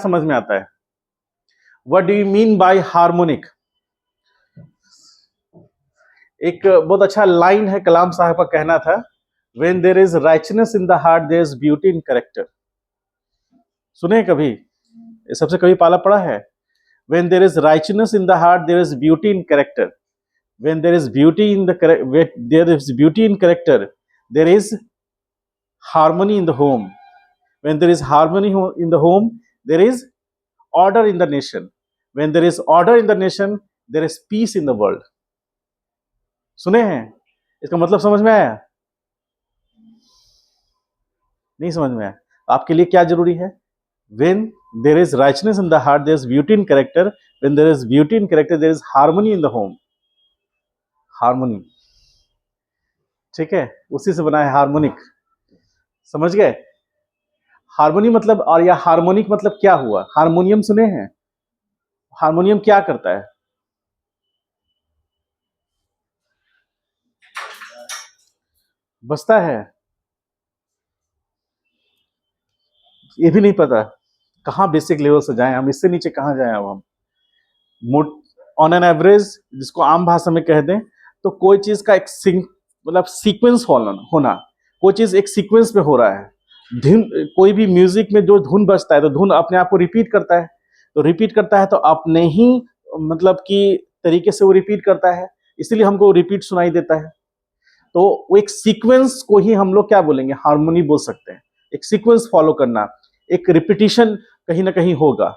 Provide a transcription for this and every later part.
समझ में आता है? What do you mean by harmonic? एक बहुत अच्छा लाइन है, कलाम साहब का कहना था, when there is rightness in the heart there is beauty in character. सुने कभी? ये सबसे कभी पाला पड़ा है? When there is rightness in the heart there is beauty in character. When there is beauty in the there is beauty in character there is harmony in the home. When there is harmony in the home there is order in the nation. When there is order in the nation, there is peace in the world. सुने हैं? इसका मतलब समझ में आया? नहीं समझ में आया? आपके लिए क्या जरूरी है? When there is righteousness in the heart, there is beauty in character. When there is beauty in character, there is harmony in the home. Harmony. ठीक है? उसी से बना है हार्मोनिक। समझ गए? हार्मोनी मतलब, और या हार्मोनिक मतलब क्या हुआ? हारमोनियम सुने हैं? हारमोनियम क्या करता है? बजता है? ये भी नहीं पता? कहाँ बेसिक लेवल से जाएं हम, इससे नीचे कहाँ जाएं अब हम? ऑन एन एवरेज, जिसको आम भाषा में कह दें, तो कोई चीज का एक मतलब सीक्वेंस होना, कोई चीज एक सीक्वेंस में हो रहा है। धुन, कोई भी म्यूजिक में जो धुन बजता है तो धुन अपने आप को रिपीट करता है, तो रिपीट करता है तो अपने ही मतलब कि तरीके से वो रिपीट करता है, इसीलिए हमको रिपीट सुनाई देता है। तो वो एक सीक्वेंस को ही हम लोग क्या बोलेंगे? हार्मोनी बोल सकते हैं। एक सीक्वेंस फॉलो करना, एक रिपीटिशन कहीं ना कहीं होगा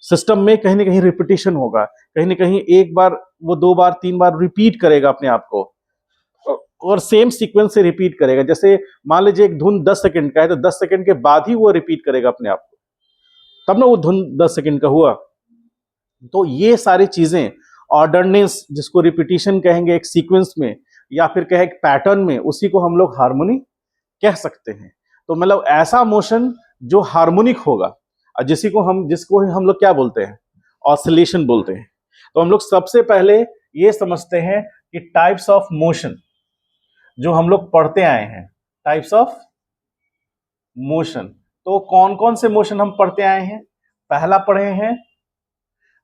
सिस्टम में, कहीं ना कहीं रिपीटिशन होगा, कहीं ना कहीं एक बार वो 2 बार 3 बार रिपीट करेगा अपने आप को, और सेम सीक्वेंस से रिपीट करेगा। जैसे मान लीजिए एक धुन 10 सेकंड का है तो 10 सेकंड के बाद ही वो रिपीट करेगा अपने आप को, तब ना वो धुन 10 सेकंड का हुआ। तो ये सारी चीजें, ऑर्डरनेस जिसको रिपीटिशन कहेंगे एक सीक्वेंस में, या फिर कहे एक पैटर्न में, उसी को हम लोग हार्मोनी कह सकते हैं। तो मतलब ऐसा मोशन जो हार्मोनिक होगा, और जिसको हम लोग क्या बोलते हैं? ऑसिलेशन बोलते हैं। तो हम लोग सबसे पहले ये समझते हैं कि टाइप्स ऑफ मोशन जो हम लोग पढ़ते आए हैं, टाइप्स ऑफ मोशन। तो कौन कौन से मोशन हम पढ़ते आए हैं? पहला पढ़े हैं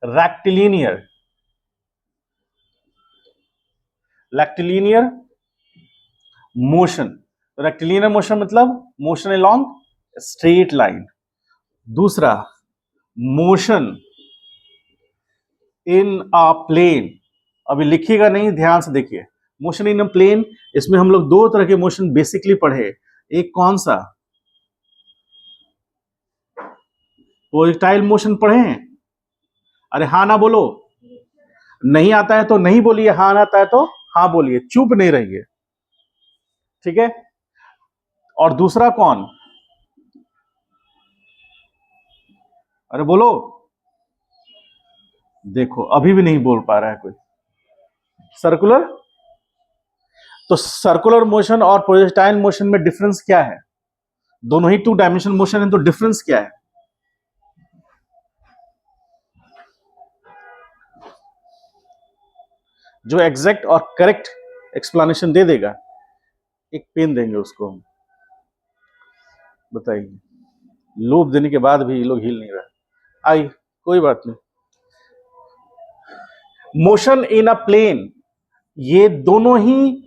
rectilinear. Rectilinear motion, rectilinear motion मतलब मोशन अलोंग स्ट्रेट लाइन। दूसरा, मोशन इन अ प्लेन। अभी लिखिएगा नहीं, ध्यान से देखिए। मोशन इन अ प्लेन, इसमें हम लोग 2 तरह के मोशन बेसिकली पढ़े। एक कौन सा? प्रोजेक्टाइल मोशन पढ़े हैं? अरे हाँ ना बोलो। नहीं आता है तो नहीं बोलिए, हाँ आता है तो हाँ बोलिए, चुप नहीं रहिए, ठीक है? और दूसरा कौन? अरे बोलो। देखो अभी भी नहीं बोल पा रहा है कोई। सर्कुलर। तो सर्कुलर मोशन और प्रोजेक्टाइल मोशन में डिफरेंस क्या है? दोनों ही 2 डायमेंशन मोशन है, तो डिफरेंस क्या है? जो एग्जैक्ट और करेक्ट एक्सप्लेनेशन दे देगा, एक पेन देंगे उसको हम। बताइए, लोभ देने के बाद भी ये लोग हिल नहीं रहा। आई कोई बात नहीं। मोशन इन अ प्लेन, ये दोनों ही,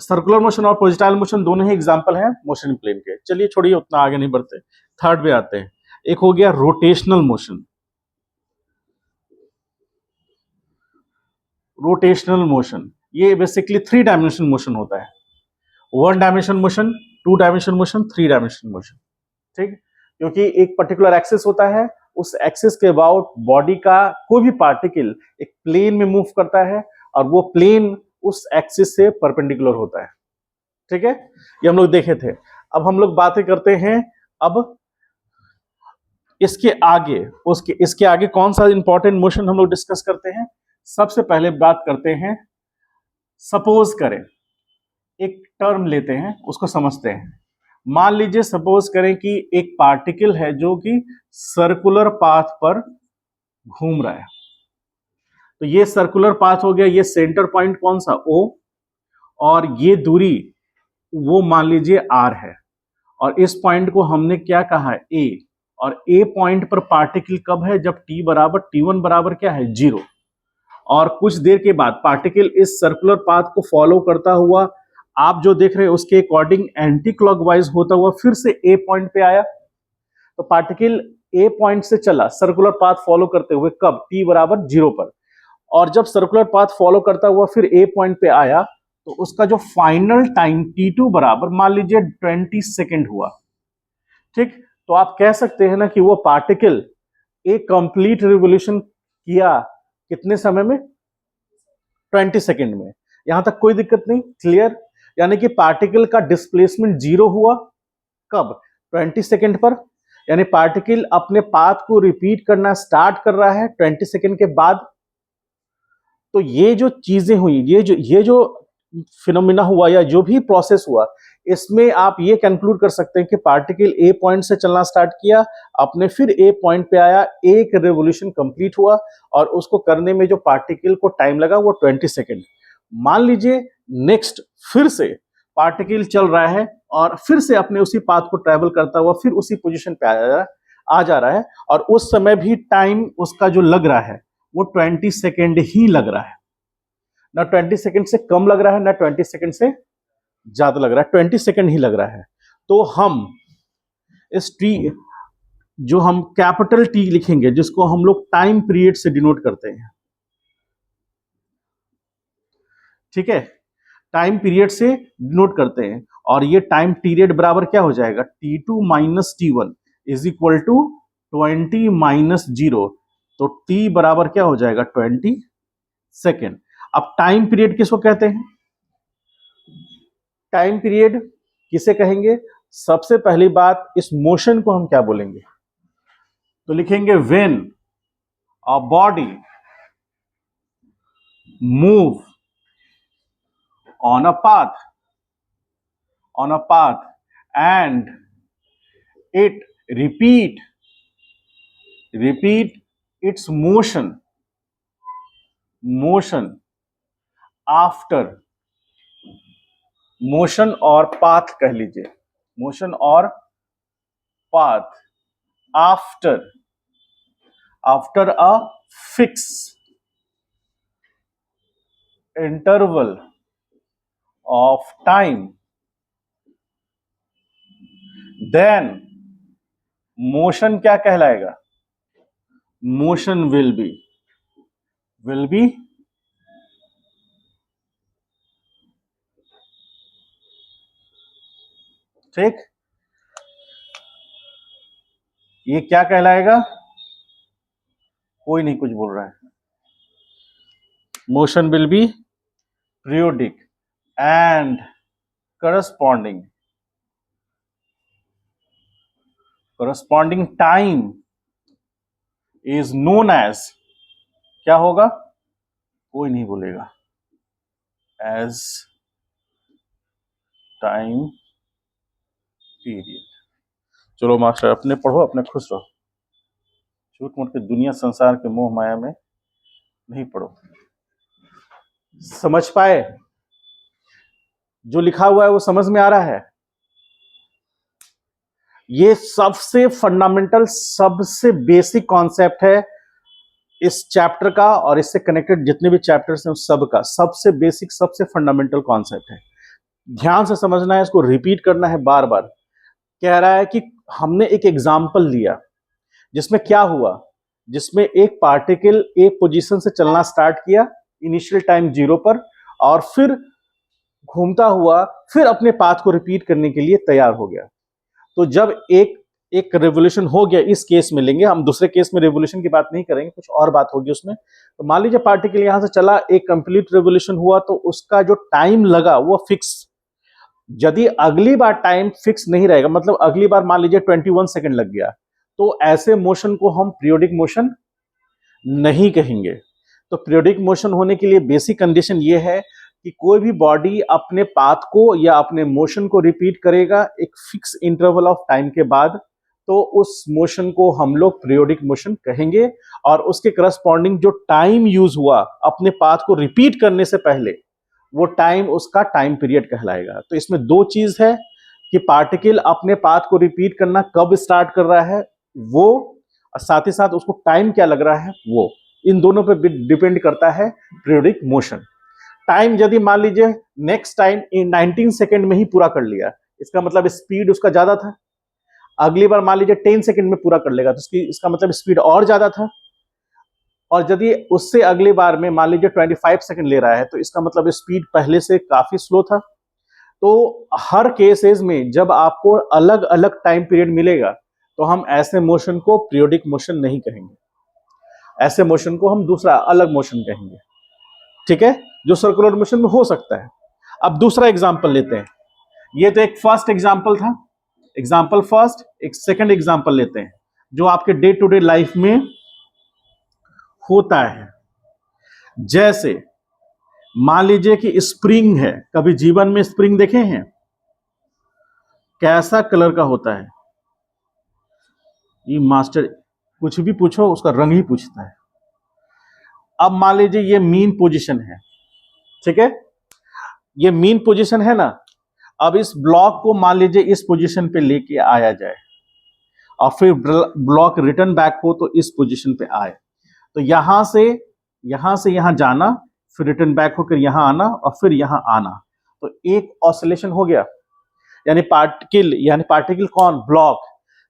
सर्कुलर मोशन और प्रोजेक्टाइल मोशन दोनों ही एग्जांपल हैं मोशन इन प्लेन के। चलिए छोड़िए, उतना आगे नहीं बढ़ते, थर्ड पे आते हैं। एक हो गया रोटेशनल मोशन। रोटेशनल मोशन ये बेसिकली 3 डायमेंशन मोशन होता है। 1 dimension motion, 2 dimension motion, 3 dimension motion, ठीक? क्योंकि एक पर्टिकुलर एक्सिस होता है, उस एक्सिस के अबाउट बॉडी का कोई भी पार्टिकल एक प्लेन में मूव करता है, और वो प्लेन उस एक्सिस से परपेंडिकुलर होता है, ठीक है? ये हम लोग देखे थे। अब हम लोग बातें करते हैं अब इसके आगे कौन सा इंपॉर्टेंट मोशन हम लोग डिस्कस करते हैं। सबसे पहले बात करते हैं, सपोज करें, एक टर्म लेते हैं, उसको समझते हैं। मान लीजिए सपोज करें कि एक पार्टिकल है जो कि सर्कुलर पाथ पर घूम रहा है। तो ये सर्कुलर पाथ हो गया, ये सेंटर पॉइंट कौन सा? O, और ये दूरी वो मान लीजिए R है, और इस पॉइंट को हमने क्या कहा है? A। और ए पॉइंट पर पार्टिकल कब है, जब टी बराबर t1 बराबर क्या है 0, और कुछ देर के बाद पार्टिकल इस सर्कुलर पाथ को फॉलो करता हुआ आप जो देख रहे हैं उसके अकॉर्डिंग एंटी क्लॉकवाइज होता हुआ फिर से ए पॉइंट पे आया। तो पार्टिकल ए पॉइंट से चला सर्कुलर पाथ फॉलो करते हुए कब, टी बराबर 0 पर, और जब सर्कुलर पाथ फॉलो करता हुआ फिर ए पॉइंट पे आया तो उसका जो फाइनल टाइम t2 बराबर मान लीजिए 20 सेकेंड हुआ। ठीक, तो आप कह सकते हैं ना कि वो पार्टिकल एक कंप्लीट रिवोल्यूशन किया कितने समय में, 20 सेकेंड में। यहां तक कोई दिक्कत नहीं, क्लियर। यानी कि पार्टिकल का डिस्प्लेसमेंट 0 हुआ कब, 20 सेकेंड पर, यानी पार्टिकल अपने पाथ को रिपीट करना स्टार्ट कर रहा है 20 सेकेंड के बाद। तो ये जो चीजें हुई, ये जो फिनोमिना हुआ या जो भी प्रोसेस हुआ, इसमें आप ये कंक्लूड कर सकते हैं कि पार्टिकल ए पॉइंट से चलना स्टार्ट किया, आपने फिर ए पॉइंट पे आया, एक रेवोल्यूशन कंप्लीट हुआ, और उसको करने में जो पार्टिकल को टाइम लगा वो 20 सेकेंड। मान लीजिए नेक्स्ट फिर से पार्टिकल चल रहा है और फिर से अपने उसी पाथ को ट्रेवल करता हुआ फिर उसी पोजीशन पे आ जा रहा है, और उस समय भी टाइम उसका जो लग रहा है वो 20 सेकेंड ही लग रहा है, ना 20 सेकेंड से कम लग रहा है ना 20 सेकेंड से ज्यादा लग रहा है, 20 सेकेंड ही लग रहा है। तो हम इस टी, जो हम कैपिटल टी लिखेंगे जिसको हम लोग टाइम पीरियड से डिनोट करते हैं, ठीक है, टाइम पीरियड से डिनोट करते हैं, और ये टाइम पीरियड बराबर क्या हो जाएगा, t2 minus t1 is equal to 20 minus 0, तो t बराबर क्या हो जाएगा 20 सेकेंड। अब टाइम पीरियड किसको कहते हैं, टाइम पीरियड किसे कहेंगे, सबसे पहली बात इस मोशन को हम क्या बोलेंगे, तो लिखेंगे when a body move on a path and it repeat its motion after, motion और पाथ कह लीजिए, मोशन और path after a fix interval of time, then motion क्या कहलाएगा, मोशन विल बी ठीक, ये क्या कहलाएगा, कोई नहीं कुछ बोल रहा है, motion will be periodic and corresponding time is known as, क्या होगा, कोई नहीं बोलेगा, as time period। चलो मास्टर अपने पढ़ो, अपने खुश रहो, झूठ मूठ के दुनिया संसार के मोह माया में नहीं पढ़ो। समझ पाए, जो लिखा हुआ है वो समझ में आ रहा है। ये सबसे फंडामेंटल, सबसे बेसिक कॉन्सेप्ट है इस चैप्टर का, और इससे कनेक्टेड जितने भी चैप्टर्स हैं सब का सबसे बेसिक, सबसे फंडामेंटल कॉन्सेप्ट है। ध्यान से समझना है, इसको रिपीट करना है बार बार। कह रहा है कि हमने एक एग्जाम्पल लिया जिसमें क्या हुआ, जिसमें एक पार्टिकल एक पोजीशन से चलना स्टार्ट किया इनिशियल टाइम 0 पर, और फिर घूमता हुआ फिर अपने पाथ को रिपीट करने के लिए तैयार हो गया। तो जब एक रेवोल्यूशन हो गया, इस केस में लेंगे हम, दूसरे केस में रेवोल्यूशन की बात नहीं करेंगे, कुछ और बात होगी उसमें। तो मान लीजिए पार्टिकल यहां से चला, एक कंप्लीट रेवोल्यूशन हुआ, तो उसका जो टाइम लगा वो फिक्स। यदि अगली बार टाइम फिक्स नहीं रहेगा, मतलब अगली बार मान लीजिए 21 सेकेंड लग गया, तो ऐसे मोशन को हम पीरियोडिक मोशन नहीं कहेंगे। तो पीरियोडिक मोशन होने के लिए बेसिक कंडीशन ये है कि कोई भी बॉडी अपने पाथ को या अपने मोशन को रिपीट करेगा एक फिक्स इंटरवल ऑफ टाइम के बाद, तो उस मोशन को हम लोग पीरियोडिक मोशन कहेंगे, और उसके करस्पॉन्डिंग जो टाइम यूज हुआ अपने पाथ को रिपीट करने से पहले, वो टाइम उसका टाइम पीरियड कहलाएगा। तो इसमें दो चीज है कि पार्टिकल अपने पाथ को रिपीट करना कब स्टार्ट कर रहा है, वो, और साथ ही साथ उसको टाइम क्या लग रहा है वो, इन दोनों पे डिपेंड करता है पीरियोडिक मोशन। टाइम यदि मान लीजिए नेक्स्ट टाइम इन 19 सेकेंड में ही पूरा कर लिया, इसका मतलब स्पीड उसका ज्यादा था। अगली बार मान लीजिए 10 सेकेंड में पूरा कर लेगा तो इसका मतलब स्पीड और ज्यादा था। और यदि उससे अगली बार में मान लीजिए 25 सेकेंड ले रहा है तो इसका मतलब स्पीड पहले से काफी स्लो था। तो हर केसेस में जब आपको अलग अलग टाइम पीरियड मिलेगा तो हम ऐसे मोशन को पीरियोडिक मोशन नहीं कहेंगे, ऐसे मोशन को हम दूसरा अलग मोशन कहेंगे, ठीक है, जो सर्कुलर मोशन में हो सकता है। अब दूसरा एग्जांपल लेते हैं। ये तो एक फर्स्ट एग्जांपल था, एग्जांपल फर्स्ट। एक सेकंड एग्जांपल लेते हैं जो आपके डे टू डे लाइफ में होता है। जैसे मान लीजिए कि स्प्रिंग है, कभी जीवन में स्प्रिंग देखे हैं? कैसा कलर का होता है? ये मास्टर कुछ भी पूछो उसका रंग ही पूछता है। अब मान लीजिए ये मीन पोजीशन है, ठीक है, ये मीन पोजीशन है ना। अब इस ब्लॉक को मान लीजिए इस पोजीशन पे लेके आया जाए और फिर ब्लॉक रिटर्न बैक हो तो इस पोजीशन पे आए, तो यहां से यहां जाना, फिर रिटर्न बैक होकर यहां आना और फिर यहां आना, तो एक ऑसिलेशन हो गया। यानी पार्टिकल कौन? ब्लॉक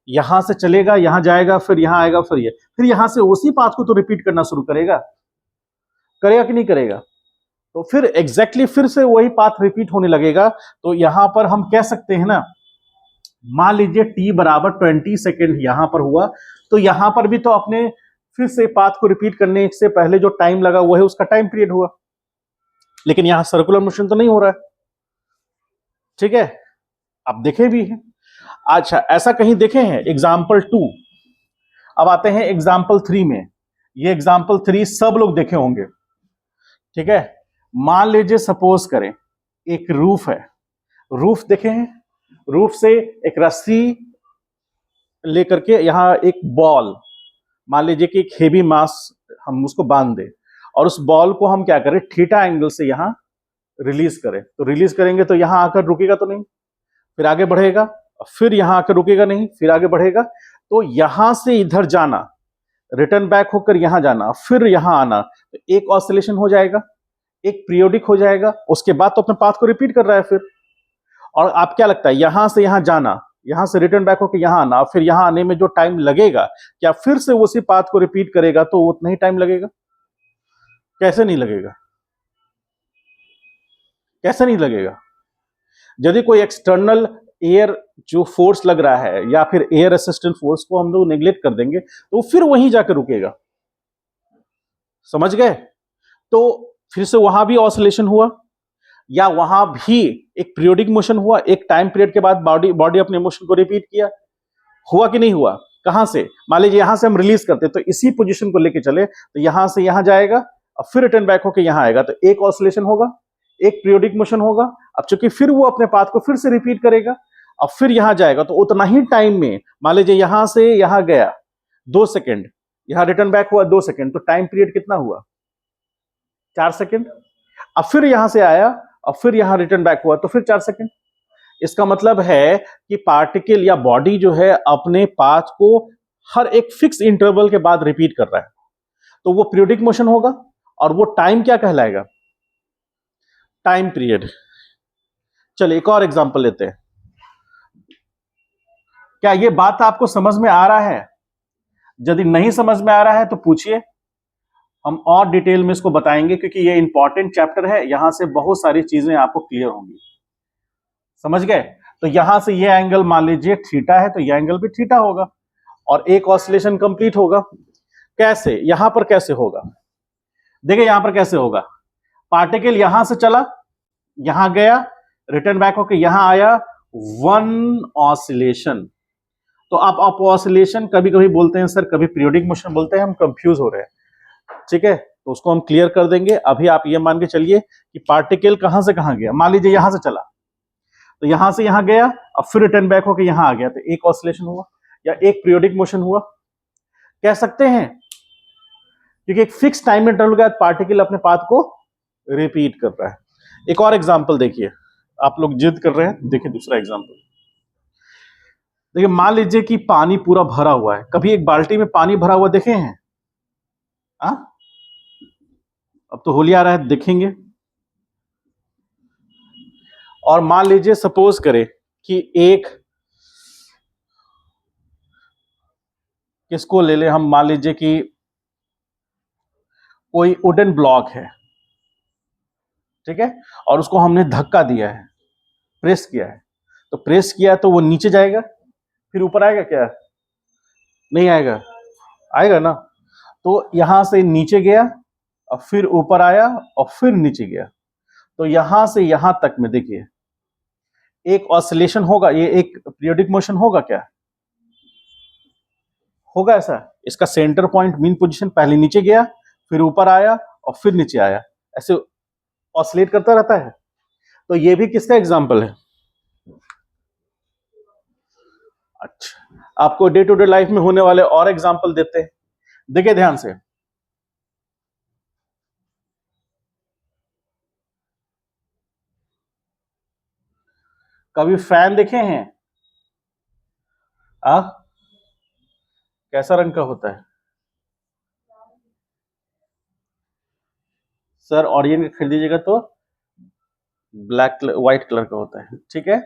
यहां से चलेगा, यहां जाएगा, फिर यहां आएगा, फिर यहां से उसी पाथ को तो रिपीट करना शुरू करेगा कि नहीं करेगा? तो फिर एग्जैक्टली फिर से वही पाथ रिपीट होने लगेगा। तो यहां पर हम कह सकते हैं ना, मान लीजिए t बराबर 20 सेकेंड यहां पर हुआ, तो यहां पर भी तो अपने फिर से पाथ को रिपीट करने से पहले जो टाइम लगा वो है उसका टाइम पीरियड हुआ, लेकिन यहां सर्कुलर मोशन तो नहीं हो रहा है, ठीक है। आप देखे भी हैं। अच्छा, ऐसा कहीं देखे हैं? एग्जाम्पल 2। अब आते हैं एग्जाम्पल 3 में। ये एग्जाम्पल 3 सब लोग देखे होंगे, ठीक है। मान लीजिए सपोज करें एक रूफ है, रूफ देखे हैं? रूफ से एक रस्सी लेकर के यहां एक बॉल, मान लीजिए कि एक हेवी मास हम उसको बांध दें और उस बॉल को हम क्या करें, थीटा एंगल से यहां रिलीज करें। तो रिलीज करेंगे तो यहां आकर रुकेगा तो नहीं, फिर आगे बढ़ेगा, फिर यहां आकर रुकेगा नहीं, फिर आगे बढ़ेगा। तो यहां से इधर जाना, रिटर्न बैक होकर यहां जाना, फिर यहां आना, तो एक ऑसिलेशन हो जाएगा, एक पीरियोडिक हो जाएगा। उसके बाद तो अपने पाथ को रिपीट कर रहा है फिर। और आप क्या लगता है, यहां से यहां जाना, यहां से रिटर्न बैक होकर यहां आना, फिर यहां आने में जो टाइम लगेगा, क्या फिर से उसी पाथ को रिपीट करेगा तो उतना ही टाइम लगेगा? कैसे नहीं लगेगा? कैसे नहीं लगेगा? यदि कोई एक्सटर्नल एयर जो फोर्स लग रहा है या फिर एयर असिस्टेंट फोर्स को हम लोग नेग्लेक्ट कर देंगे तो फिर वहीं जाकर रुकेगा, समझ गए? तो फिर से वहां भी ऑसिलेशन हुआ या वहां भी एक पीरियोडिक मोशन हुआ, एक टाइम पीरियड के बाद बॉडी अपने मोशन को रिपीट किया, हुआ कि नहीं हुआ? कहां से? मान लीजिए यहां से हम रिलीज करते तो इसी पोजीशन को लेके चले तो यहां से यहां जाएगा और फिर रिटर्न बैक होकर यहां आएगा, तो एक ऑसिलेशन होगा, एक पीरियोडिक मोशन होगा। अब चूंकि फिर वो अपने पाथ को फिर से रिपीट करेगा और फिर यहां जाएगा, तो उतना ही टाइम में मान लीजिए यहां से यहां गया 2 सेकेंड, यहां रिटर्न बैक हुआ 2 सेकेंड, तो टाइम पीरियड कितना हुआ? 4 सेकेंड। अब फिर यहां से आया और फिर यहां रिटर्न बैक हुआ तो फिर 4 सेकेंड। इसका मतलब है कि पार्टिकल या बॉडी जो है अपने पाथ को हर एक फिक्स इंटरवल के बाद रिपीट कर रहा है, तो वो पीरियोडिक मोशन होगा और वो टाइम क्या कहलाएगा? Time period. चलिए एक और एग्जांपल लेते हैं। क्या ये बात आपको समझ में आ रहा है? यदि नहीं समझ में आ रहा है तो पूछिए, हम और डिटेल में इसको बताएंगे, क्योंकि ये इंपॉर्टेंट चैप्टर है, यहां से बहुत सारी चीजें आपको क्लियर होंगी। समझ गए? तो यहां से ये एंगल मान लीजिए थीटा है तो ये एंगल भी थीटा होगा और एक ऑसिलेशन कंप्लीट होगा। कैसे? यहां पर कैसे होगा? देखिए यहां पर कैसे होगा, पार्टिकल यहां से चला, यहां गया, रिटर्न बैक होकर यहां आया, वन ऑसिलेशन। तो आप ऑसिलेशन कभी कभी बोलते हैं सर, कभी पीरियोडिक मोशन बोलते हैं, हम कंफ्यूज हो रहे हैं, ठीक है, तो उसको हम क्लियर कर देंगे। अभी आप ये मान के चलिए कि पार्टिकल कहां से कहां गया, मान लीजिए यहां से चला तो यहां से यहां गया और फिर रिटर्न बैक होकर यहां आ गया, तो एक ऑसिलेशन हुआ या एक पीरियोडिक मोशन हुआ, कह सकते हैं, क्योंकि एक फिक्स टाइम इंटरवल के बाद पार्टिकल अपने पाथ को रिपीट कर रहा है। एक और एग्जांपल देखिए, आप लोग जिद कर रहे हैं, देखिए दूसरा एग्जांपल। देखिए मान लीजिए कि पानी पूरा भरा हुआ है, कभी एक बाल्टी में पानी भरा हुआ देखे हैं? आ? अब तो होली आ रहा है, देखेंगे। और मान लीजिए सपोज करें कि एक, किसको ले ले हम, मान लीजिए कि कोई वुडन ब्लॉक है, ठीक है, और उसको हमने धक्का दिया है, प्रेस किया है, तो प्रेस किया तो वो नीचे जाएगा, फिर ऊपर आएगा क्या? नहीं आएगा, आएगा ना। तो यहां से नीचे गया और फिर ऊपर आया और फिर नीचे गया, तो यहां से यहां तक में देखिए एक ऑसिलेशन होगा, ये एक पीरियोडिक मोशन होगा क्या? होगा ऐसा। इसका सेंटर पॉइंट मीन पोजीशन पहले नीचे गया, फिर ऊपर आया और फिर नीचे आया, ऐसे ऑसिलेट करता रहता है। तो ये भी किसका एग्जाम्पल है? अच्छा, आपको डे टू डे लाइफ में होने वाले और एग्जाम्पल देते हैं, देखिए ध्यान से। कभी फैन देखे हैं? आ कैसा रंग का होता है? सर ऑरियन का खरीदीजिएगा तो ब्लैक कलर, व्हाइट कलर का होता है, ठीक है।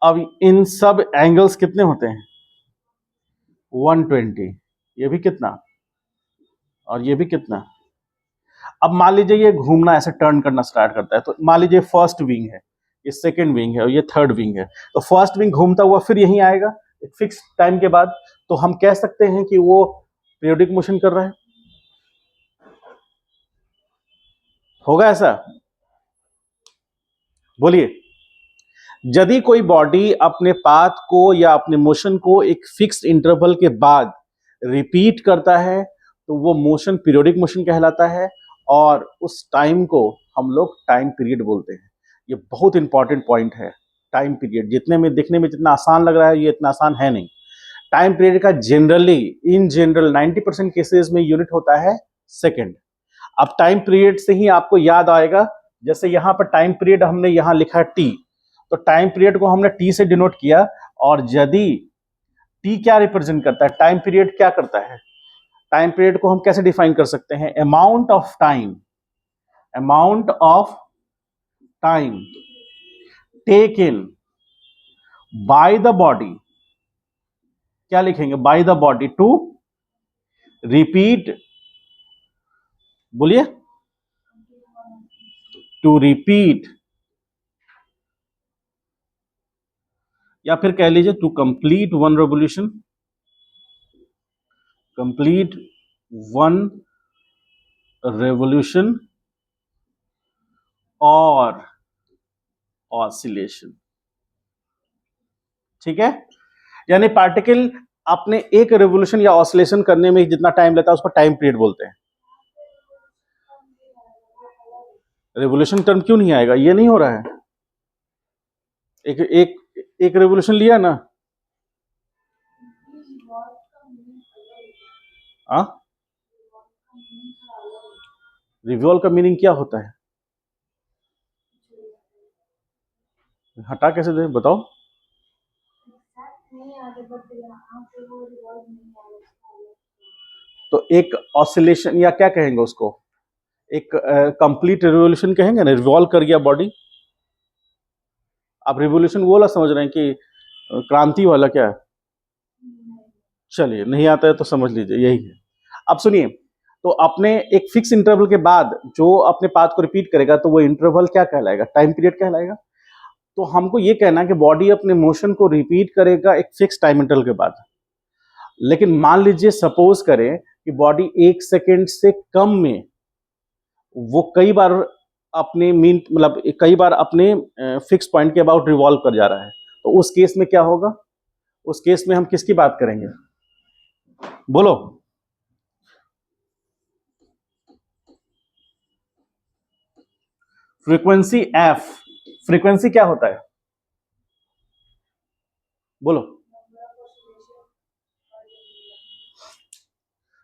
अब इन सब एंगल्स कितने होते हैं? 120। ये भी कितना और ये भी कितना? अब मान लीजिए ये घूमना ऐसे टर्न करना स्टार्ट करता है, तो मान लीजिए फर्स्ट विंग है, ये सेकंड विंग है और ये थर्ड विंग है, तो फर्स्ट विंग घूमता हुआ फिर यहीं आएगा एक फिक्स टाइम के बाद, तो हम कह सकते हैं कि वो पीरियोडिक मोशन कर रहा है। होगा ऐसा? बोलिए। यदि कोई बॉडी अपने पाथ को या अपने मोशन को एक फिक्स इंटरवल के बाद रिपीट करता है तो वो मोशन पीरियोडिक मोशन कहलाता है, और उस टाइम को हम लोग टाइम पीरियड बोलते हैं। ये बहुत इंपॉर्टेंट पॉइंट है। टाइम पीरियड जितने में देखने में जितना आसान लग रहा है, ये इतना आसान है नहीं। टाइम पीरियड का जनरली इन जनरल 90% केसेस में यूनिट होता है सेकेंड। अब टाइम पीरियड से ही आपको याद आएगा, जैसे यहां पर टाइम पीरियड हमने यहां लिखा टी, तो टाइम पीरियड को हमने टी से डिनोट किया, और यदि टी क्या रिप्रेजेंट करता है, टाइम पीरियड क्या करता है, टाइम पीरियड को हम कैसे डिफाइन कर सकते हैं? Amount of time, amount of time taken by the body, क्या लिखेंगे? By the body to repeat, बोलिए, टू रिपीट, या फिर कह लीजिए to complete one revolution, complete one revolution और ऑसिलेशन, ठीक है। यानी पार्टिकल अपने एक रेवोल्यूशन या ऑसिलेशन करने में जितना टाइम लेता है उसको टाइम पीरियड बोलते हैं। रेवोल्यूशन टर्म क्यों नहीं आएगा? ये नहीं हो रहा है। एक एक एक रेवोल्यूशन लिया ना, रिवॉल्व का मीनिंग क्या होता है? हटा कैसे दे, बताओ। तो एक ऑसिलेशन या क्या कहेंगे उसको, एक कंप्लीट रिवोल्यूशन कहेंगे ना, रिवॉल्व कर गया बॉडी। आप रिवोल्यूशन वो वाला समझ रहे हैं कि क्रांति वाला क्या है? चलिए नहीं आता है तो समझ लीजिए यही है। अब सुनिए, तो अपने एक फिक्स इंटरवल के बाद जो अपने पाथ को रिपीट करेगा तो वो इंटरवल क्या कहलाएगा? टाइम पीरियड कहलाएगा। तो हमको ये कहना है कि बॉडी अपने मोशन को रिपीट करेगा एक फिक्स टाइम इंटरवल के बाद। लेकिन मान लीजिए सपोज करें कि बॉडी 1 सेकेंड से कम में वो कई बार अपने मीन मतलब कई बार अपने फिक्स पॉइंट के अबाउट रिवॉल्व कर जा रहा है, तो उस केस में क्या होगा? उस केस में हम किसकी बात करेंगे? बोलो। फ्रीक्वेंसी एफ, फ्रीक्वेंसी क्या होता है? बोलो।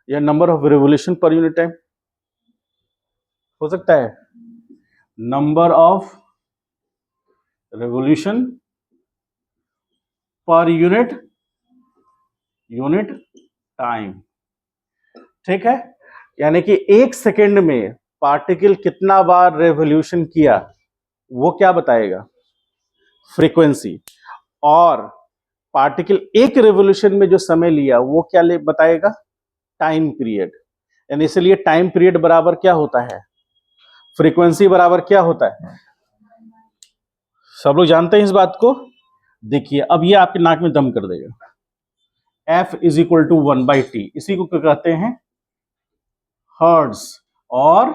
या number of revolution per unit time हो सकता है, number of revolution per unit unit time. ठीक है, यानी कि 1 सेकेंड में पार्टिकल कितना बार रेवोल्यूशन किया वो क्या बताएगा, फ्रीक्वेंसी। और पार्टिकल एक रेवोल्यूशन में जो समय लिया वो क्या बताएगा, टाइम पीरियड। यानी इसलिए टाइम पीरियड बराबर क्या होता है, फ्रीक्वेंसी बराबर क्या होता है। सब लोग जानते हैं इस बात को। देखिए अब ये आपके नाक में दम कर देगा। F is equal to 1/T, इसी को क्या कहते हैं, हर्ट्ज और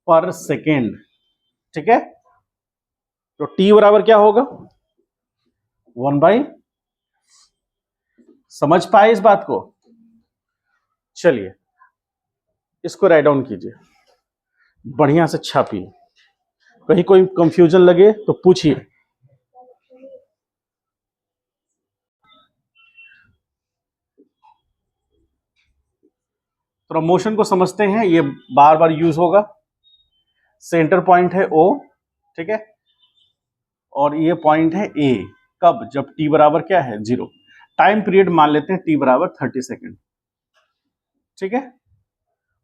पर सेकेंड। ठीक है, तो T बराबर क्या होगा, 1/। समझ पाए इस बात को। चलिए इसको राइट डाउन कीजिए, बढ़िया से छापिए, कहीं कोई कंफ्यूजन लगे तो पूछिए। तो मोशन को समझते हैं, ये बार बार यूज होगा। सेंटर पॉइंट है O, ठीक है, और ये पॉइंट है A। कब, जब T बराबर क्या है 0। टाइम पीरियड मान लेते हैं T बराबर 30 सेकेंड। ठीक है,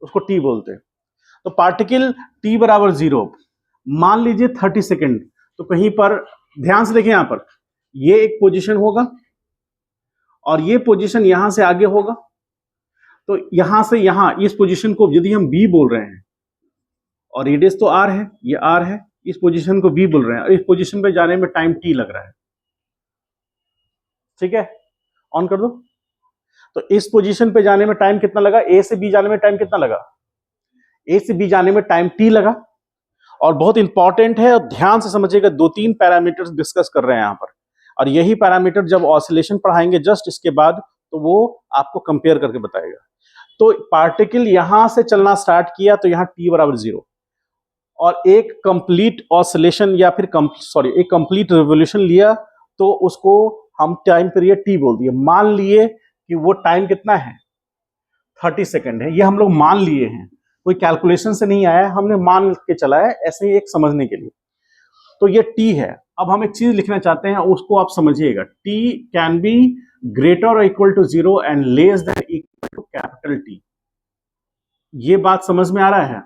उसको T बोलते हैं। तो पार्टिकल T बराबर 0, मान लीजिए 30 सेकेंड। तो कहीं पर ध्यान से देखिए, यहां पर ये एक पोजीशन होगा और ये पोजीशन यहां से आगे होगा। तो यहां से यहां इस पोजीशन को यदि हम B बोल रहे हैं और रेडियस तो R है, ये R है, इस पोजीशन को B बोल रहे हैं और इस पोजीशन पे जाने में टाइम T लग रहा है। ठीक है, ऑन कर दो। तो इस पोजीशन पे जाने में टाइम कितना लगा, A से B जाने में टाइम कितना लगा, A से B जाने में टाइम T लगा। और बहुत इंपॉर्टेंट है और ध्यान से समझिएगा, 2-3 पैरामीटर्स डिस्कस कर रहे हैं यहां पर, और यही पैरामीटर जब ऑसिलेशन पढ़ाएंगे जस्ट इसके बाद तो वो आपको कंपेयर करके बताएगा। तो पार्टिकल यहां से चलना स्टार्ट किया तो यहां T बराबर 0, और एक कंप्लीट ऑसिलेशन या फिर एक कंप्लीट रिवोल्यूशन लिया तो उसको हम टाइम पीरियड T बोल दिए। मान लिए कि वो टाइम कितना है 30 सेकेंड है, ये हम लोग मान लिए हैं, कोई कैलकुलेशन से नहीं आया, हमने मान के चला है ऐसे ही एक समझने के लिए। तो ये T है। अब हम एक चीज लिखना चाहते हैं, उसको आप समझिएगा। T कैन बी ग्रेटर और equal to 0 and less than equal to capital T। ये बात समझ में आ रहा है?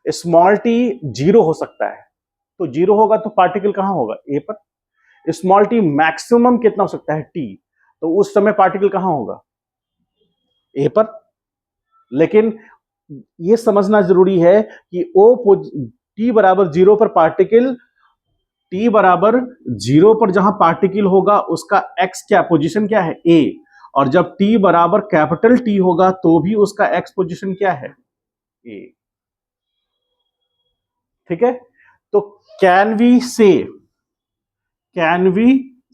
स्मॉल t 0 हो सकता है, तो 0 होगा तो पार्टिकल कहां होगा, A पर। स्मॉल t मैक्सिमम कितना हो सकता है, T, तो उस समय पार्टिकल कहां होगा, A पर। लेकिन ये समझना जरूरी है कि T बराबर 0 पर पार्टिकल, T बराबर 0 पर जहां पार्टिकल होगा उसका x क्या पोजीशन क्या है, A। और जब T बराबर कैपिटल T होगा तो भी उसका x पोजीशन क्या है, A। ठीक है, तो कैन वी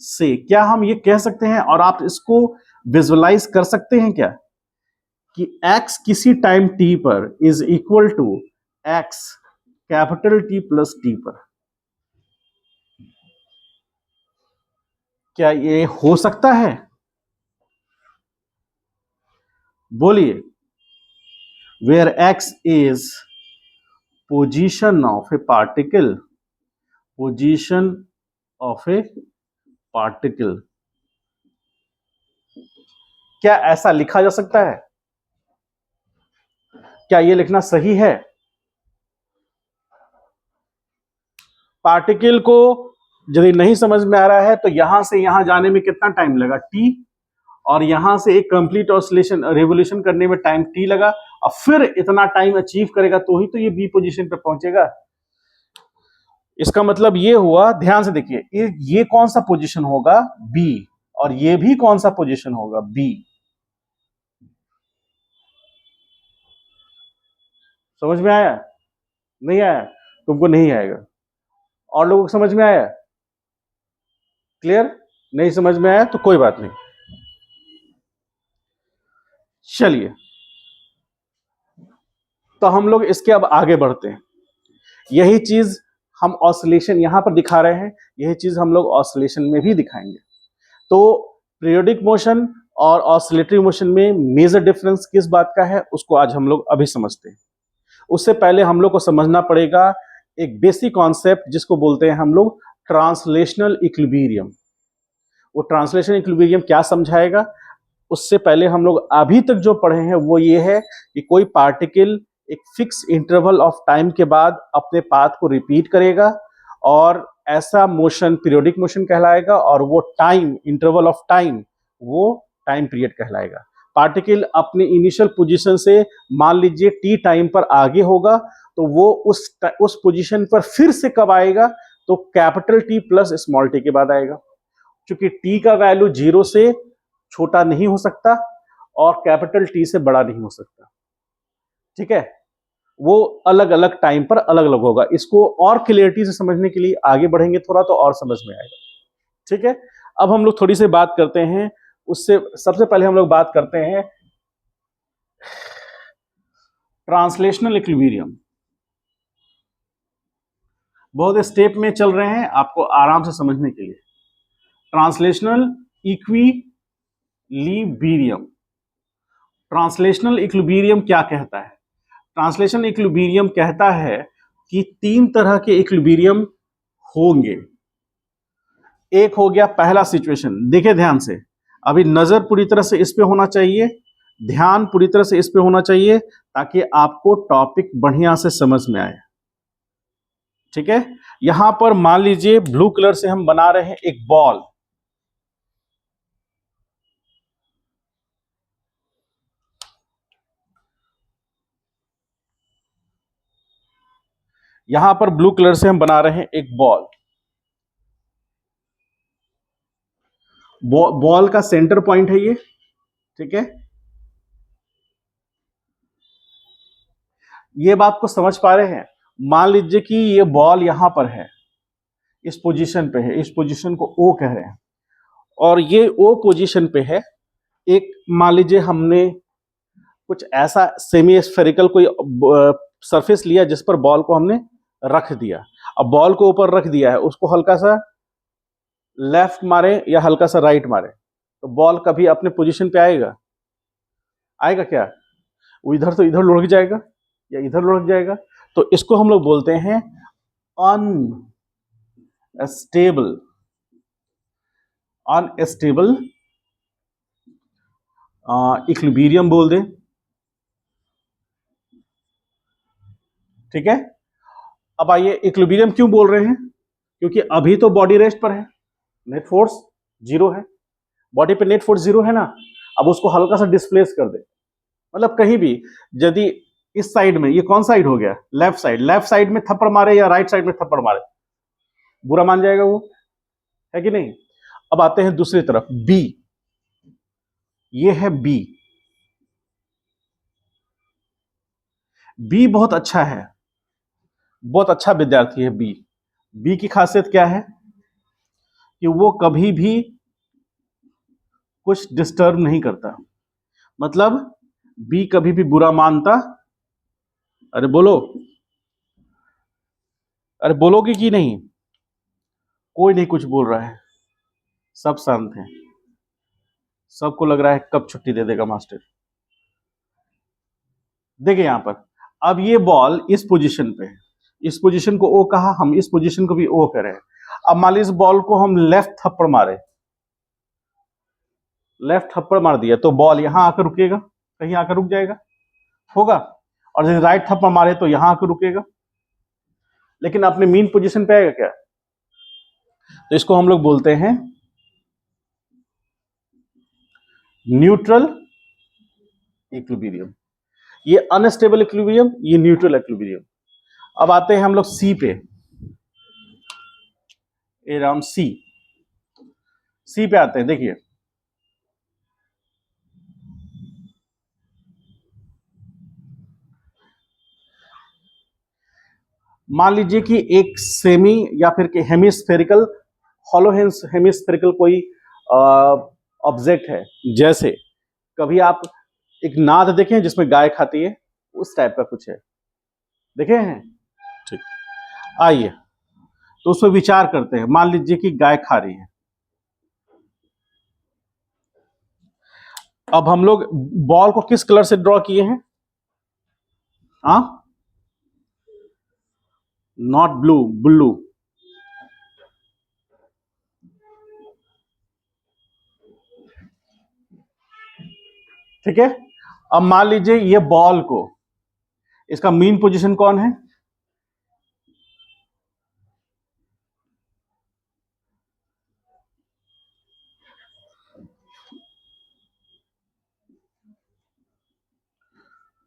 से क्या हम ये कह सकते हैं, और आप इसको विजुअलाइज कर सकते हैं क्या, कि x किसी टाइम t पर is equal to x capital T plus T पर। क्या ये हो सकता है, बोलिए। Where x is position of a particle, position of a particle, क्या ऐसा लिखा जा सकता है, क्या ये लिखना सही है? पार्टिकल को यदि नहीं समझ में आ रहा है तो यहां से यहां जाने में कितना टाइम लगा, T, और यहां से एक कंप्लीट ऑसिलेशन रेवोल्यूशन करने में टाइम T लगा, और फिर इतना टाइम अचीव करेगा तो ही तो ये B पोजीशन पे पहुंचेगा। इसका मतलब ये हुआ, ध्यान से देखिए, ये कौन सा पोजीशन होगा, B, और ये भी कौन सा पोजीशन होगा, B। समझ में आया, नहीं आया? तुमको नहीं आएगा, और लोगों को समझ में आया, क्लियर? नहीं समझ में आया तो कोई बात नहीं। चलिए तो हम लोग इसके अब आगे बढ़ते हैं। यही चीज हम ऑसिलेशन यहां पर दिखा रहे हैं, यही चीज हम लोग ऑसिलेशन में भी दिखाएंगे। तो पीरियोडिक मोशन और ऑसिलेटरी मोशन में मेजर डिफरेंस किस बात का है उसको आज हम लोग अभी समझते हैं। उससे पहले हम लोग को समझना पड़ेगा एक बेसिक कॉन्सेप्ट जिसको बोलते हैं हम लोग ट्रांसलेशनल इक्विलिब्रियम। वो ट्रांसलेशनल इक्विलिब्रियम क्या समझाएगा, उससे पहले हम लोग अभी तक जो पढ़े हैं वो ये है कि कोई पार्टिकल एक फिक्स इंटरवल ऑफ टाइम के बाद अपने पाथ को रिपीट करेगा और ऐसा मोशन पीरियोडिक मोशन कहलाएगा, और वो टाइम इंटरवल ऑफ टाइम वो टाइम पीरियड कहलाएगा। पार्टिकल अपने इनिशियल पोजीशन से मान लीजिए टी टाइम पर आगे होगा, तो वो उस पोजीशन पर फिर से कब आएगा, तो capital T plus small T के बाद आएगा। क्योंकि टी का वैल्यू 0 से छोटा नहीं हो सकता और कैपिटल टी से बड़ा नहीं हो सकता, ठीक है। वो अलग अलग टाइम पर अलग अलग होगा। इसको और क्लियरिटी से समझने के लिए आगे बढ़ेंगे थोड़ा तो और समझ में आएगा, ठीक है। अब हम लोग थोड़ी सी बात करते हैं, उससे सबसे पहले हम लोग बात करते हैं ट्रांसलेशनल इक्विलिब्रियम। बहुत स्टेप में चल रहे हैं आपको आराम से समझने के लिए। ट्रांसलेशनल इक्विलिब्रियम, ट्रांसलेशनल इक्विलिब्रियम क्या कहता है? ट्रांसलेशनल इक्विलिब्रियम कहता है कि 3 तरह के इक्विलिब्रियम होंगे। एक हो गया पहला सिचुएशन, देखिए ध्यान से, अभी नजर पूरी तरह से इस पे होना चाहिए, ध्यान पूरी तरह से इस पे होना चाहिए ताकि आपको टॉपिक बढ़िया से समझ में आए, ठीक है। यहां पर मान लीजिए ब्लू कलर से हम बना रहे हैं एक बॉल, यहां पर ब्लू कलर से हम बना रहे हैं एक बॉल। बॉल का सेंटर पॉइंट है ये, ठीक है। ये बात को समझ पा रहे हैं? मान लीजिए कि ये बॉल यहां पर है, इस पोजीशन पे है, इस पोजीशन को ओ कह रहे हैं, और ये ओ पोजीशन पे है। एक मान लीजिए हमने कुछ ऐसा सेमी स्फेरिकल कोई सरफेस लिया जिस पर बॉल को हमने रख दिया। अब बॉल को ऊपर रख दिया है, उसको हल्का सा लेफ्ट मारे या हल्का सा राइट मारे तो बॉल कभी अपने पोजीशन पे आएगा? आएगा क्या? वो इधर तो इधर लुढ़क जाएगा या इधर लुढ़क जाएगा। तो इसको हम लोग बोलते हैं अनस्टेबल, अनस्टेबल इक्विलिब्रियम बोल दें, ठीक है। अब आइए, इक्विलिब्रियम क्यों बोल रहे हैं? क्योंकि अभी तो बॉडी रेस्ट पर है, नेट फोर्स 0 है, बॉडी पे नेट फोर्स 0 है ना। अब उसको हल्का सा डिस्प्लेस कर दे, मतलब कहीं भी यदि इस साइड में, ये कौन साइड हो गया? लेफ्ट साइड, लेफ्ट साइड में थप्पड़ मारे या राइट साइड में थप्पड़ मारे, बुरा मान जाएगा वो, है कि नहीं। अब आते हैं दूसरी तरफ, बी, ये है बी। बी बहुत अच्छा है, बहुत अच्छा विद्यार्थी है बी। बी की खासियत क्या है कि वो कभी भी कुछ डिस्टर्ब नहीं करता, मतलब बी कभी भी बुरा मानता, अरे बोलो, अरे बोलोगे कि नहीं? कोई नहीं कुछ बोल रहा है, सब शांत हैं, सबको लग रहा है कब छुट्टी दे देगा मास्टर। देखिए यहां पर, अब ये बॉल इस पोजीशन पे है, इस पोजीशन को ओ कहा, हम इस पोजीशन को भी ओ कह रहे हैं। अब मान लीजिए इस बॉल को हम लेफ्ट थप्पड़ मारे, लेफ्ट थप्पड़ मार दिया तो बॉल यहां आकर रुकेगा, कहीं आकर रुक जाएगा, होगा। और यदि राइट थप्पड़ मारे तो यहां आकर रुकेगा, लेकिन अपने मीन पोजीशन पे आएगा क्या? तो इसको हम लोग बोलते हैं न्यूट्रल इक्विलिब्रियम। ये अनस्टेबल इक्विलिब्रियम, ये न्यूट्रल इक्विलिब्रियम। अब आते हैं हम लोग सी पे, अराउंड सी, सी पे आते हैं। देखिए मान लीजिए कि एक सेमी या फिर हेमिस्फेरिकल, हॉलो हेमिस्फेरिकल कोई ऑब्जेक्ट है, जैसे कभी आप एक नाद देखें जिसमें गाय खाती है, उस टाइप का कुछ है, देखे हैं? ठीक, आइए तो उस पर विचार करते हैं। मान लीजिए कि गाय खा रही है, अब हम लोग बॉल को किस कलर से ड्रॉ किए हैं? हाँ, नॉट ब्लू, ब्लू, ठीक है। अब मान लीजिए ये बॉल को, इसका मीन पोजीशन कौन है?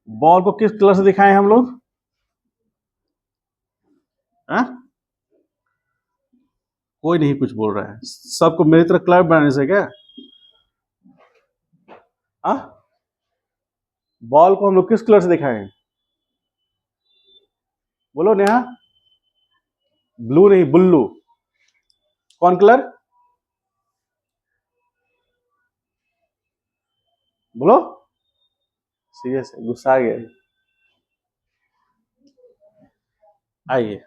बॉल को किस कलर से दिखाएं हम लोग? कोई नहीं कुछ बोल रहा है, सबको मेरी तरह कलर बनाने से क्या? हाँ, बॉल को हम लोग किस कलर से दिखाएं? बोलो नेहा। ब्लू नहीं, बुल्लू। कौन कलर? बोलो। सीरियस है, गुस्सा आ गया। आइए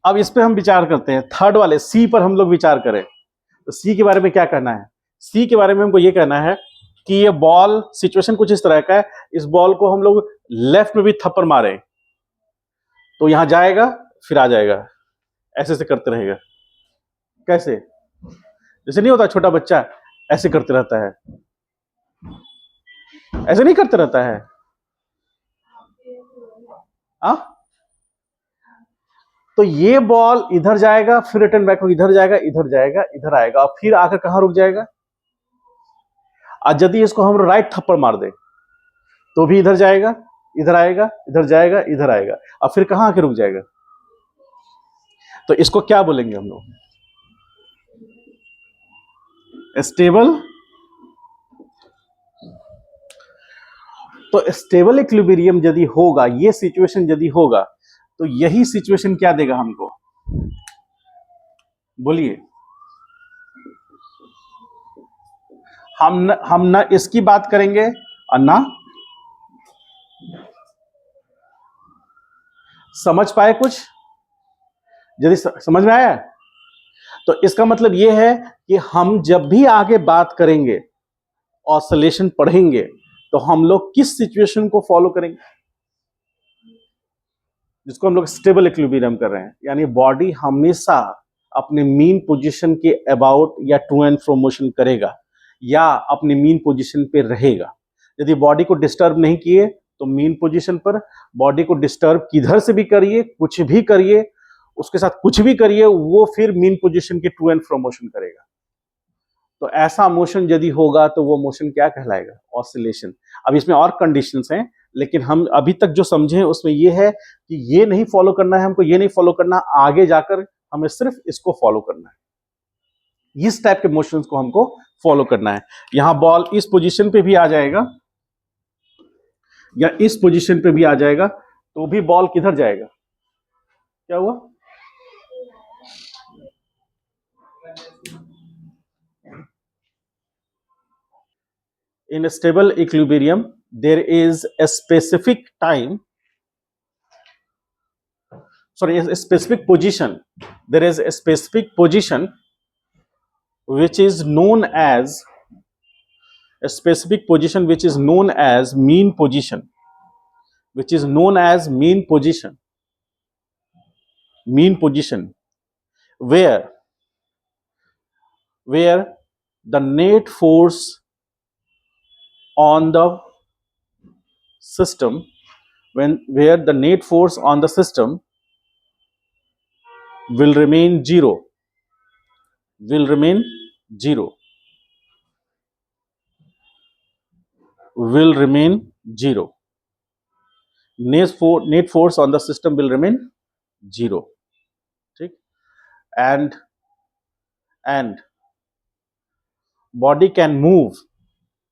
अब इस पे हम विचार करते हैं। थर्ड वाले सी पर हम लोग विचार करें तो सी के बारे में क्या कहना है? सी के बारे में हमको ये कहना है कि ये बॉल सिचुएशन कुछ इस तरह का है, इस बॉल को हम लोग लेफ्ट में भी थप्पड़ मारे तो यहां जाएगा फिर आ जाएगा, ऐसे से करते रहेगा। कैसे? जैसे नहीं होता छोटा बच्चा ऐसे करते रहता है, ऐसे नहीं करते रहता है। आ? तो ये बॉल इधर जाएगा फिर रिटर्न बैक, इधर जाएगा इधर जाएगा इधर आएगा और फिर आकर कहां रुक जाएगा? आज यदि इसको हम राइट थप्पड़ मार दे तो भी इधर जाएगा इधर आएगा इधर जाएगा इधर आएगा और फिर कहां आके रुक जाएगा? तो इसको क्या बोलेंगे हम लोग? स्टेबल। तो स्टेबल इक्विलिब्रियम यदि होगा, ये सिचुएशन यदि होगा तो यही सिचुएशन क्या देगा हमको? बोलिए। हम ना इसकी बात करेंगे और ना समझ पाए कुछ। यदि समझ में आया तो इसका मतलब यह है कि हम जब भी आगे बात करेंगे, ऑसिलेशन पढ़ेंगे, तो हम लोग किस सिचुएशन को फॉलो करेंगे? जिसको हम लोग स्टेबल इक्विलिब्रियम कर रहे हैं, यानी बॉडी हमेशा अपने मीन पोजीशन के अबाउट या टू एंड फ्रो मोशन करेगा या अपने मीन पोजीशन पे रहेगा। यदि बॉडी को डिस्टर्ब नहीं किए तो मीन पोजीशन पर, बॉडी को डिस्टर्ब किधर से भी करिए, कुछ भी करिए, उसके साथ कुछ भी करिए, वो फिर मीन पोजीशन के टू एंड फ्रो मोशन करेगा। तो ऐसा मोशन यदि होगा तो वो मोशन क्या कहलाएगा? ऑसिलेशन। अब इसमें और कंडीशंस हैं, लेकिन हम अभी तक जो समझे उसमें ये है कि ये नहीं फॉलो करना है हमको, ये नहीं फॉलो करना, आगे जाकर हमें सिर्फ इसको फॉलो करना है। इस टाइप के मोशंस को हमको फॉलो करना है। यहां बॉल इस पोजीशन पे भी आ जाएगा या इस पोजीशन पे भी आ जाएगा तो भी बॉल किधर जाएगा? क्या हुआ? In a stable equilibrium there is a specific time, sorry, a specific position, there is a specific position which is known as a specific position which is known as mean position, which is known as mean position, mean position, where the net force on the system, where the net force on the system will remain zero, will remain zero, will remain zero. Net force on the system will remain zero. ठीक? And body can move,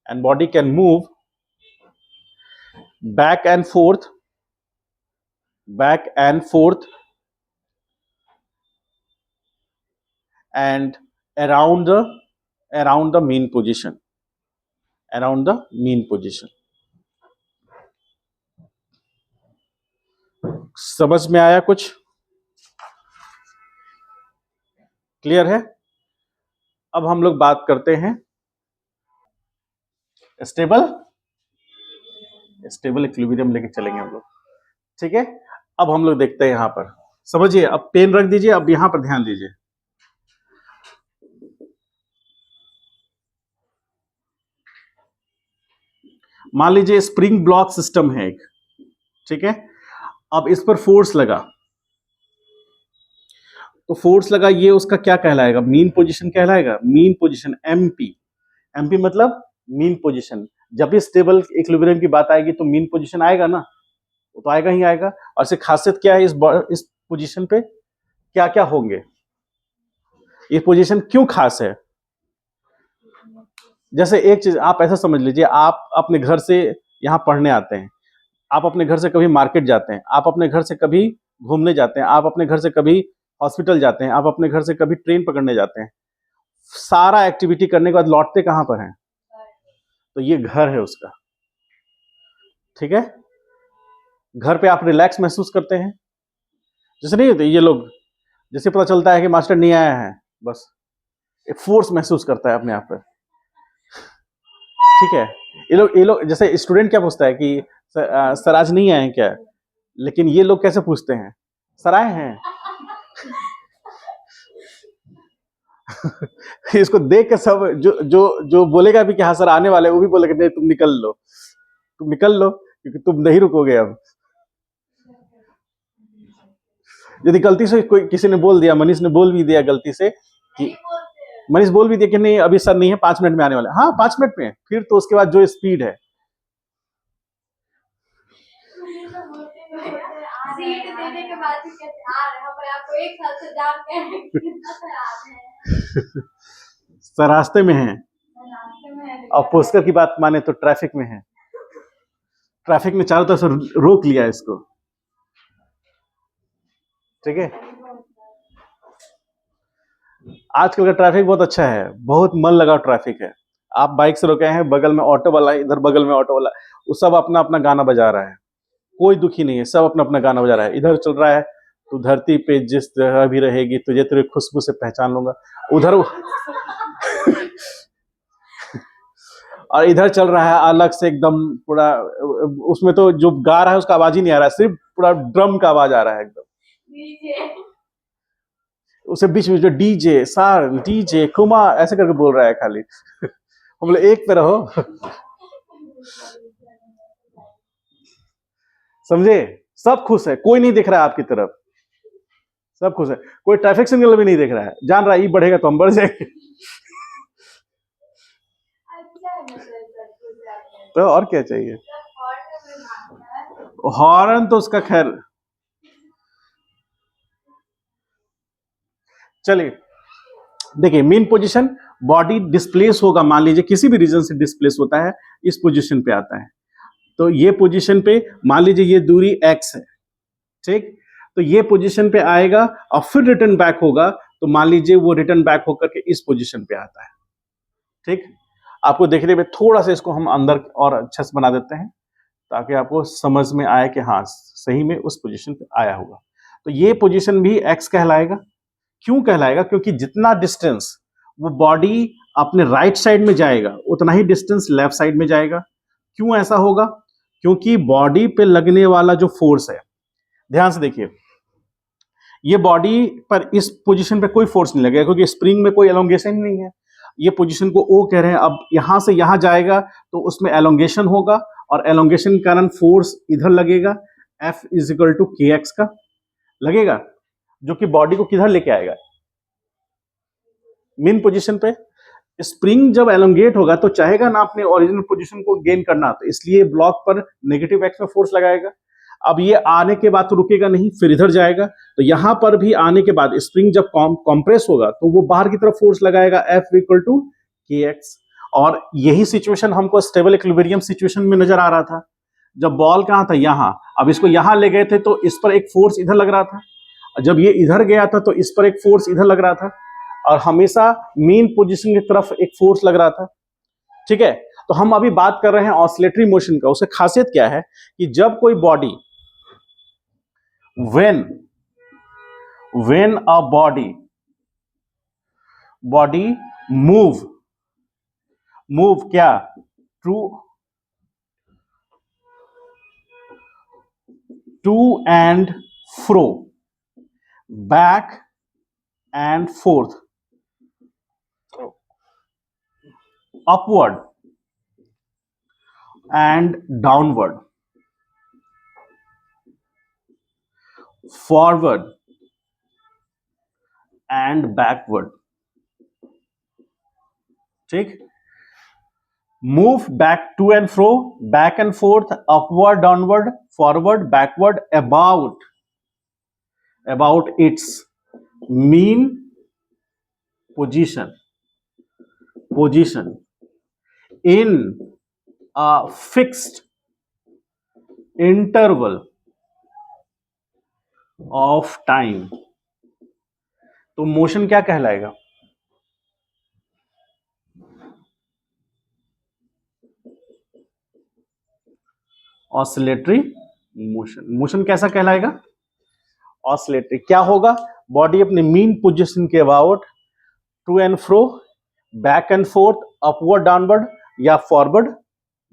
and body can move back and forth, back and forth, and around the mean position, around the mean position. समझ में आया कुछ? Clear है? अब हम लोग बात करते हैं स्टेबल इक्विलिब्रियम लेके चलेंगे हम लोग। ठीक है, अब हम लोग देखते हैं यहां पर, समझिए, अब पेन रख दीजिए, अब यहां पर ध्यान दीजिए। मान लीजिए स्प्रिंग ब्लॉक सिस्टम है एक, ठीक है। अब इस पर फोर्स लगा, तो फोर्स लगा, ये उसका क्या कहलाएगा? मीन पोजीशन कहलाएगा। मीन पोजीशन एमपी, एमपी मतलब मीन पोजीशन। जब भी स्टेबल इक्विलिब्रियम की बात आएगी तो मीन पोजीशन आएगा ना, वो तो आएगा ही आएगा। और इसकी खासियत क्या है? इस पोजीशन पे क्या क्या होंगे, ये पोजीशन क्यों खास है? जैसे एक चीज आप ऐसा समझ लीजिए, आप अपने घर से यहाँ पढ़ने आते हैं, आप अपने घर से कभी मार्केट जाते हैं, आप अपने घर से कभी घूमने जाते हैं, आप अपने घर से कभी हॉस्पिटल जाते हैं, आप अपने घर से कभी ट्रेन पकड़ने जाते हैं, सारा एक्टिविटी करने के बाद लौटते कहाँ पर हैं? तो ये घर है उसका, ठीक है। घर पे आप रिलैक्स महसूस करते हैं, जैसे नहीं होते ये लोग, जैसे पता चलता है कि मास्टर नहीं आया है, बस एक फोर्स महसूस करता है अपने आप पर, ठीक है। ये लोग जैसे स्टूडेंट क्या पूछता है कि सर आज नहीं आए हैं क्या, लेकिन ये लोग कैसे पूछते हैं? सर आए हैं। इसको देख के सब जो जो जो बोलेगा भी कि हाँ सर आने वाले, वो भी बोलेगा नहीं तुम निकल लो, तुम निकल लो, क्योंकि तुम नहीं रुकोगे अब। यदि गलती से कोई किसी ने बोल दिया, मनीष ने बोल भी दिया गलती से कि, मनीष बोल भी दिया कि नहीं अभी सर नहीं है, 5 मिनट में आने वाले, हाँ 5 मिनट में, फिर तो उसके बाद जो स्पीड है, सीट देने के बाद भी कहते आ रहे हैं, मैं आपको एक साल से जान के कितना सर आ रहे हैं। सर रास्ते में हैं, और पोस्टर की बात माने तो ट्रैफिक में है, ट्रैफिक ने चारों तरफ से रोक लिया इसको, ठीक है। आजकल का ट्रैफिक बहुत अच्छा है, बहुत मन लगा ट्रैफिक है। आप बाइक से रुके हैं, बगल में ऑटो वाला, इधर बगल में ऑटो वाला, वो सब अपना अपना गाना बजा रहा है, कोई दुखी नहीं है, सब अपना अपना गाना बजा रहा है। इधर चल रहा है, तू धरती पे जिस जगह भी रहेगी तुझे तेरे खुशबू से पहचान लूंगा, उधर और इधर चल रहा है अलग से एकदम पूरा, उसमें तो जो गा रहा है उसका आवाज ही नहीं आ रहा है, सिर्फ पूरा ड्रम का आवाज आ रहा है एकदम, उसे बीच में जो डीजे सार डीजे कुमार ऐसे करके बोल रहा है खाली। हम लोग एक पे रहो, समझे? सब खुश है, कोई नहीं दिख रहा है आपकी तरफ, सब खुश है, कोई ट्रैफिक सिग्नल भी नहीं देख रहा है, जान रहा है ये बढ़ेगा तो हम बढ़ जाएंगे। तो और क्या चाहिए? हॉर्न तो उसका खैर, चलिए देखिए मीन पोजीशन, बॉडी डिस्प्लेस होगा, मान लीजिए किसी भी रीजन से डिस्प्लेस होता है, इस पोजीशन पे आता है, तो ये पोजीशन पे मान लीजिए ये दूरी x है, ठीक, तो ये पोजीशन पे आएगा और फिर रिटर्न बैक होगा, तो मान लीजिए वो रिटर्न बैक होकर के इस पोजीशन पे आता है, ठीक। आपको देखने में थोड़ा सा इसको हम अंदर और अच्छे से बना देते हैं ताकि आपको समझ में आए कि हाँ सही में उस पोजीशन पे आया होगा। तो ये पोजीशन भी x कहलाएगा। क्यों कहलाएगा? क्योंकि जितना डिस्टेंस वो बॉडी अपने राइट साइड में जाएगा उतना ही डिस्टेंस लेफ्ट साइड में जाएगा। क्यों ऐसा होगा? क्योंकि बॉडी पे लगने वाला जो फोर्स है, ध्यान से देखिए, ये बॉडी पर इस पोजीशन पे कोई फोर्स नहीं लगेगा क्योंकि स्प्रिंग में कोई एलोंगेशन नहीं है। ये पोजीशन को ओ कह रहे हैं, अब यहां से यहां जाएगा तो उसमें एलोंगेशन होगा और एलोंगेशन के कारण फोर्स इधर लगेगा, F इज इक्वल टू के एक्स का लगेगा, जो कि बॉडी को किधर लेके आएगा? मेन पोजीशन पे। स्प्रिंग जब एलोंगेट होगा तो चाहेगा ना अपने ओरिजिनल पोजीशन को गेन करना, तो इसलिए ब्लॉक पर नेगेटिव एक्स में फोर्स लगाएगा। अब ये आने के बाद तो रुकेगा नहीं, फिर इधर जाएगा, तो यहां पर भी आने के बाद स्प्रिंग जब कॉम्प्रेस होगा तो वो बाहर की तरफ फोर्स लगाएगा, F इक्वल टू के एक्स। और यही सिचुएशन हमको स्टेबल इक्विलिब्रियम सिचुएशन में नजर आ रहा था। जब बॉल कहां था? यहां, अब इसको यहां ले गए थे तो इस पर एक फोर्स इधर लग रहा था, जब ये इधर गया था तो इस पर एक फोर्स इधर लग रहा था, और हमेशा मेन पोजीशन की तरफ एक फोर्स लग रहा था, ठीक है। तो हम अभी बात कर रहे हैं ऑसिलेटरी मोशन का। उसकी खासियत क्या है कि जब कोई body, when a body move क्या, to and fro, back and forth, upward and downward, forward and backward. ठीक, move back to and fro, back and forth, upward downward, forward backward, about its mean position in a fixed interval of time। तो motion क्या कहलाएगा? Oscillatory motion. Motion कैसा कहलाएगा? Oscillatory. क्या होगा? Body अपने mean position के about to and fro, back and forth, upward downward या फॉरवर्ड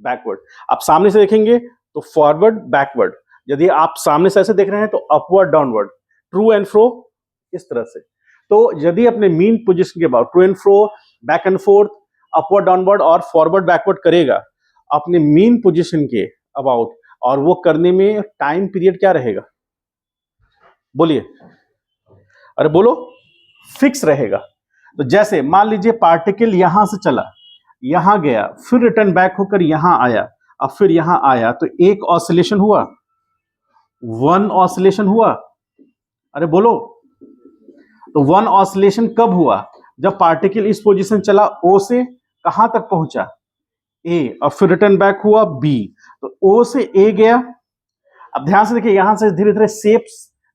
बैकवर्ड। आप सामने से देखेंगे तो फॉरवर्ड बैकवर्ड, यदि आप सामने से ऐसे देख रहे हैं तो upward downward, to and fro इस तरह से। तो यदि अपने मीन पोजीशन के about to and fro, back and forth, upward downward और फॉरवर्ड बैकवर्ड करेगा अपने मीन पोजीशन के अबाउट, और वो करने में टाइम पीरियड क्या रहेगा? बोलिए, अरे बोलो। फिक्स रहेगा। तो जैसे मान लीजिए पार्टिकल यहां से चला, यहां गया, फिर रिटर्न बैक होकर यहां आया, अब फिर यहां आया, तो एक ऑसिलेशन हुआ, वन ऑसिलेशन हुआ। अरे बोलो। तो वन ऑसिलेशन कब हुआ? जब पार्टिकल इस पोजीशन चला, ओ से कहां तक पहुंचा? ए, और फिर रिटर्न बैक हुआ बी। तो ओ से ए गया। अब ध्यान से देखिए, यहां से धीरे धीरे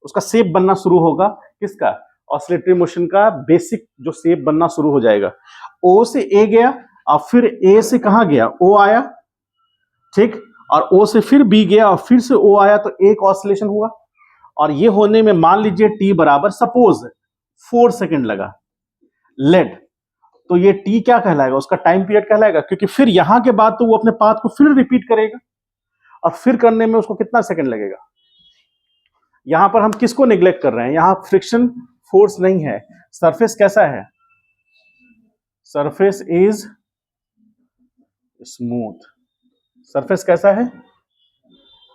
उसका शेप बनना शुरू होगा। किसका? ऑसिलेटरी मोशन का बेसिक जो शेप बनना शुरू हो जाएगा। ओ से ए गया, और फिर ए से कहां गया? ओ आया। ठीक, और ओ से फिर बी गया, और फिर से ओ आया, तो एक ऑसिलेशन हुआ। और ये होने में मान लीजिए टी बराबर सपोज 4 सेकेंड लगा। लेट, तो ये टी क्या कहलाएगा? उसका टाइम पीरियड कहलाएगा, क्योंकि फिर यहां के बाद तो वो अपने पाथ को फिर रिपीट करेगा, और फिर करने में उसको कितना सेकंड लगेगा? यहां पर हम किसको निग्लेक्ट कर रहे हैं? यहां फ्रिक्शन फोर्स नहीं है। सरफेस कैसा है? Surface is smooth. सरफेस कैसा है?